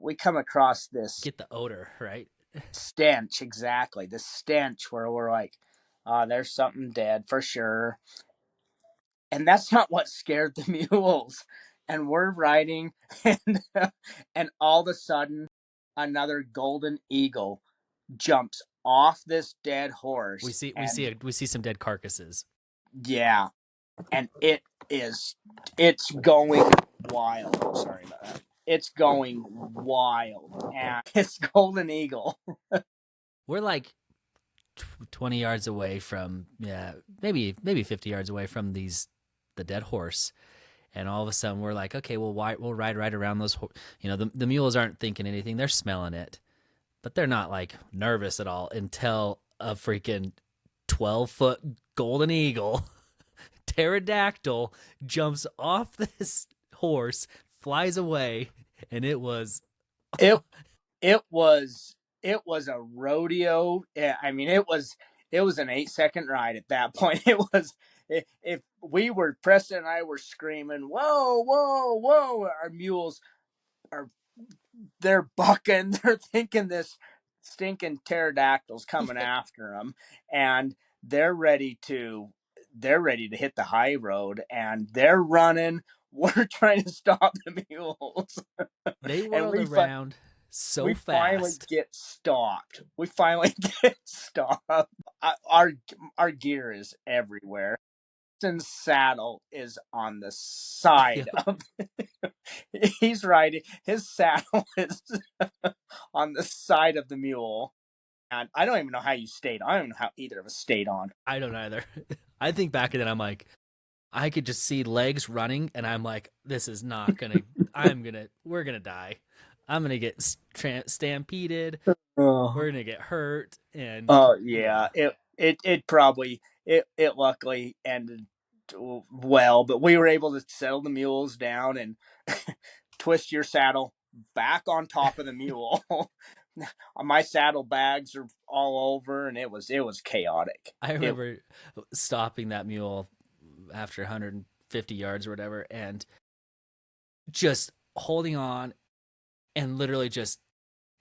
we come across this get the odor right. stench, exactly this stench where we're like, there's something dead for sure, and that's not what scared the mules. And we're riding and and all of a sudden another golden eagle jumps off this dead We horse, see we and see we see some dead carcasses. yeah, and is it's going wild. I'm sorry about that. It's going wild, and it's golden eagle. We're like 20 yards away from, yeah, maybe 50 yards away from the dead horse, and all of a sudden we're like, okay, we'll ride right around those. The mules aren't thinking anything; they're smelling it, but they're not like nervous at all until a freaking 12-foot golden eagle pterodactyl jumps off this horse, flies away, and it was It it was it was a rodeo. Yeah, I mean, it was an 8-second ride at that point. It was, if we were, Preston and I were screaming, "Whoa, whoa, whoa!" Our mules are, they're bucking. They're thinking this stinking pterodactyl's coming after them, and they're ready to they're ready to hit the high road, and they're running. We're trying to stop the mules, they and whirled around so we finally fast. get stopped. We finally get stopped. Our our gear is everywhere. Preston's saddle is on the side of. He's riding. His saddle is on the side of the mule, and I don't even know how you stayed. I don't know how either of us stayed on. I don't either. I think back then I'm like, I could just see legs running, and I'm like, this is not gonna. We're gonna die. I'm gonna get stampeded. Oh, We're gonna get hurt, and oh yeah. yeah, It probably it luckily ended well, but we were able to settle the mules down and twist your saddle back on top of the mule. My saddle bags are all over, and it was chaotic. I remember stopping that mule after 150 yards or whatever, and just holding on and literally just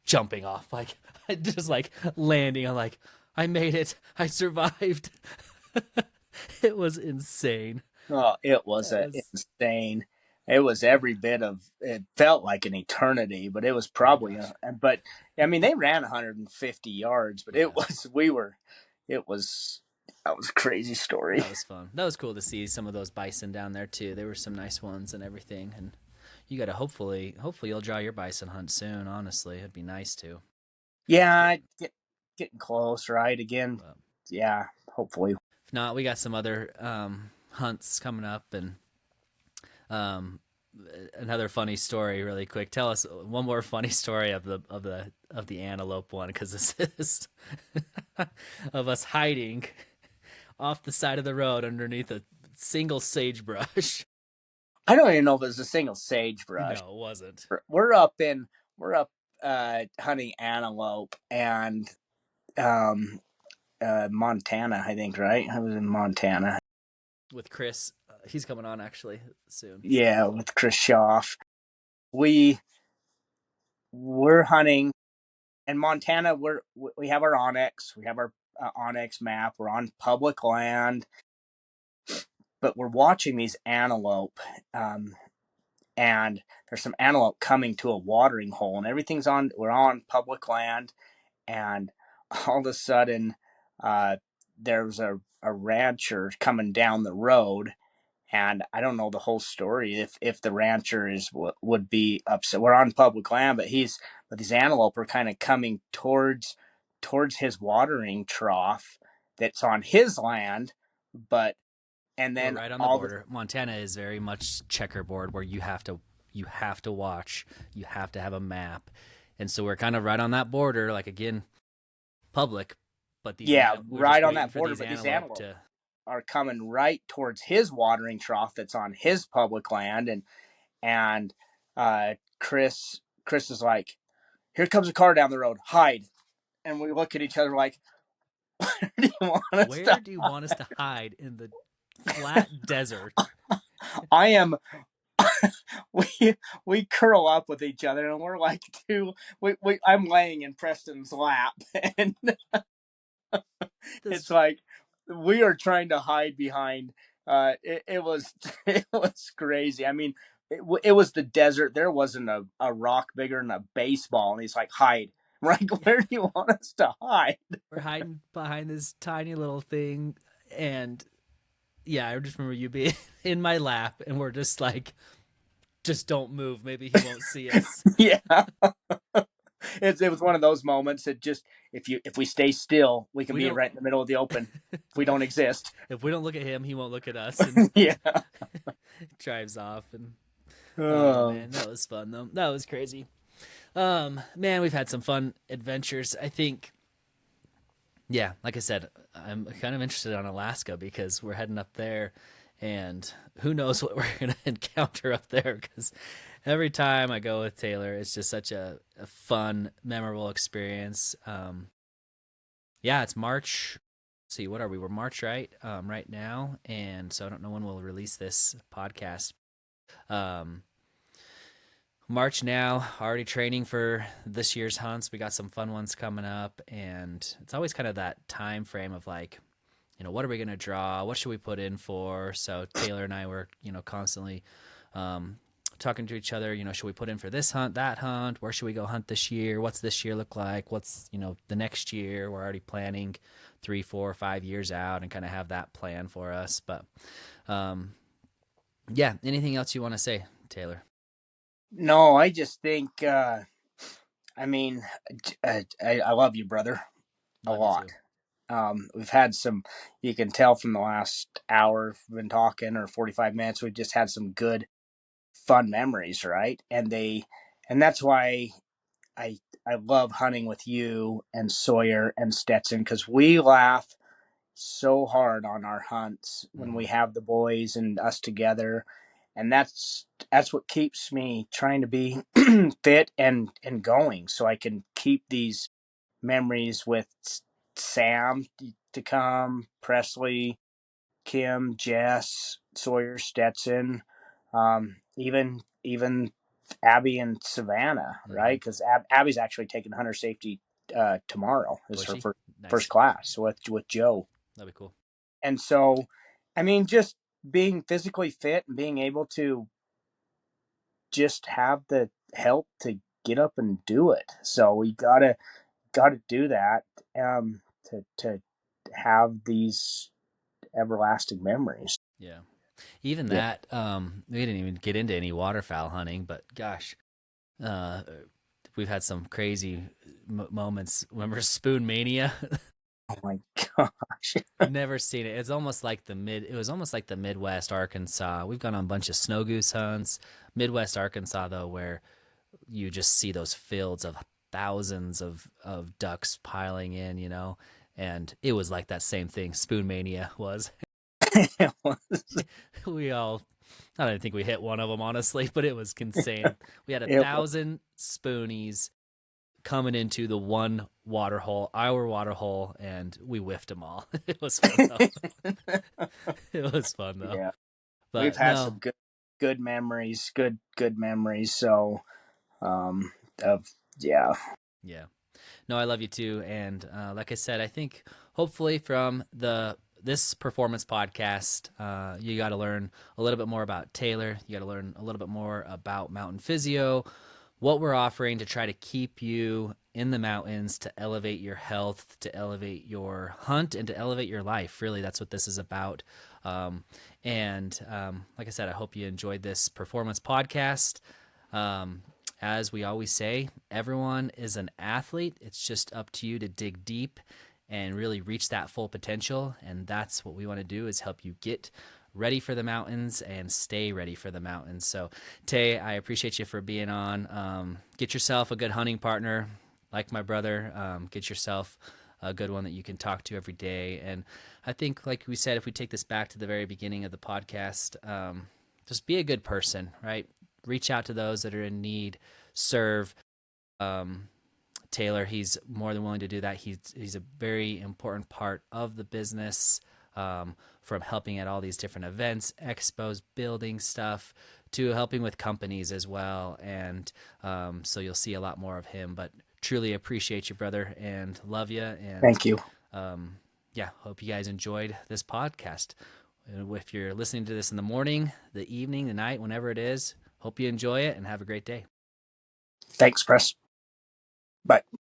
jumping off, like just like landing. I'm like, I made it. I survived. It was insane. Oh, it was That was, insane. It was every bit of. It felt like an eternity, but it was oh my probably. gosh. But I mean, they ran 150 yards, but Yeah, it was. We were. It was. That was a crazy story. that was fun. That was cool to see some of those bison down there too. There were some nice ones and everything. And you got to hopefully you'll draw your bison hunt soon. Honestly, it'd be nice to. Yeah, getting close, right? Again, But yeah. Hopefully. if not, we got some other hunts coming up, and um, another funny story, really quick. Tell us one more funny story of the antelope one, because this is of us hiding off the side of the road underneath a single sagebrush. I don't even know if it was a single sagebrush. No, it wasn't. We're up in. We're up hunting antelope, and um Montana, I think, right? I was in Montana. With Chris, he's coming on actually soon. So Yeah, with Chris Schaff. We were hunting in Montana. We have our Onyx. We have our Onyx map. We're on public land, but we're watching these antelope. And there's some antelope coming to a watering hole, and everything's on. We're on public land, and all of a sudden, there's a rancher coming down the road, and I don't know the whole story. If the rancher would be upset, we're on public land, but these antelope are kind of coming towards his watering trough that's on his land, but and we're then right on the all the border. Montana is very much checkerboard, where you have to watch, you have to have a map, and so we're kind of right on that border. Like, again, public, but yeah, we're just right on waiting that for border, these but these antelope antelope to. are coming right towards his watering trough that's on his public land, and Chris is like, here comes a car down the road, hide. And we look at each other like, where do you want us Where to do you want us to hide in the flat desert? I am. We curl up with each other, and we're like I'm laying in Preston's lap, and it's This like we are trying to hide behind. It was it was crazy. I mean, it was the desert. There wasn't a rock bigger than a baseball, and he's like, hide. I'm like, where do you want us to hide? we're hiding behind this tiny little thing, and yeah, I just remember you being in my lap, and we're just like, just don't move. Maybe he won't see us. Yeah. It was one of those moments that just, if we stay still, we If can we be don't right in the middle of the open. If we don't exist. if we don't look at him, he won't look at us, and Yeah. drives off. And oh Oh. man, that was fun though. That was crazy. Man, we've had some fun adventures. I think, yeah, like I said, I'm kind of interested on Alaska because we're heading up there, and who knows what we're going to encounter up there, because every time I go with Tayler, it's just such a fun, memorable experience. Yeah, it's March. Let's see, what are we? We're March, right? Right now, and so I don't know when we'll release this podcast. Um, March now, already training for this year's hunts. We got some fun ones coming up, and it's always kind of that time frame of like, what are we going to draw? What should we put in for? So Tayler and I were, constantly talking to each other, should we put in for this hunt, that hunt? Where should we go hunt this year? What's this year look like? What's, the next year? We're already planning 3, 4, 5 years out and kind of have that plan for us. But yeah, anything else you want to say, Tayler? No, I just think, I mean, I love you, brother, a Love you lot. too. We've had some, you can tell from the last hour we've been talking, or 45 minutes, we've just had some good, fun memories, right? And that's why I love hunting with you and Sawyer and Stetson, because we laugh so hard on our hunts when we have the boys and us together. And that's what keeps me trying to be fit and going, so I can keep these memories with Sam to come, Presley, Kim, Jess, Sawyer, Stetson, even Abby and Savannah, right? Because Abby's actually taking hunter safety tomorrow. Is her Bushy? first Nice. class with Joe. That'd be cool. And so, I mean, just being physically fit and being able to just have the help to get up and do it. So we gotta do that, to have these everlasting memories. Yeah. Even Yeah. that, we didn't even get into any waterfowl hunting, but gosh, uh, we've had some crazy moments. Remember Spoon Mania? Oh my gosh. Never seen it. It was almost like the Midwest Arkansas. We've gone on a bunch of snow goose hunts. Midwest Arkansas though, where you just see those fields of thousands of ducks piling in, and it was like that same thing Spoon Mania was. It was, We all, I don't think we hit one of them honestly, but it was insane. We had a it was, thousand spoonies coming into the one water hole, our water hole, and we whiffed them all. It was fun though. It was fun though. yeah. We've But had no, some good memories, good memories. So, of yeah. yeah, no, I love you too. And like I said, I think hopefully from this performance podcast, you got to learn a little bit more about Tayler. You got to learn a little bit more about Mtn Physio, what we're offering to try to keep you in the mountains, to elevate your health, to elevate your hunt, and to elevate your life. Really, that's what this is about. Like I said, I hope you enjoyed this performance podcast. As we always say, everyone is an athlete. It's just up to you to dig deep and really reach that full potential. And that's what we want to do, is help you get ready for the mountains and stay ready for the mountains. So, Tay, I appreciate you for being on. Get yourself a good hunting partner like my brother. Get yourself a good one that you can talk to every day. And I think, like we said, if we take this back to the very beginning of the podcast, just be a good person, right? Reach out to those that are in need, serve. Tayler, he's more than willing to do that. He's a very important part of the business, from helping at all these different events, expos, building stuff, to helping with companies as well. And so you'll see a lot more of him. But truly appreciate you, brother, and love you. And Thank you. yeah, hope you guys enjoyed this podcast. And if you're listening to this in the morning, the evening, the night, whenever it is, hope you enjoy it and have a great day. Thanks, Press. Bye.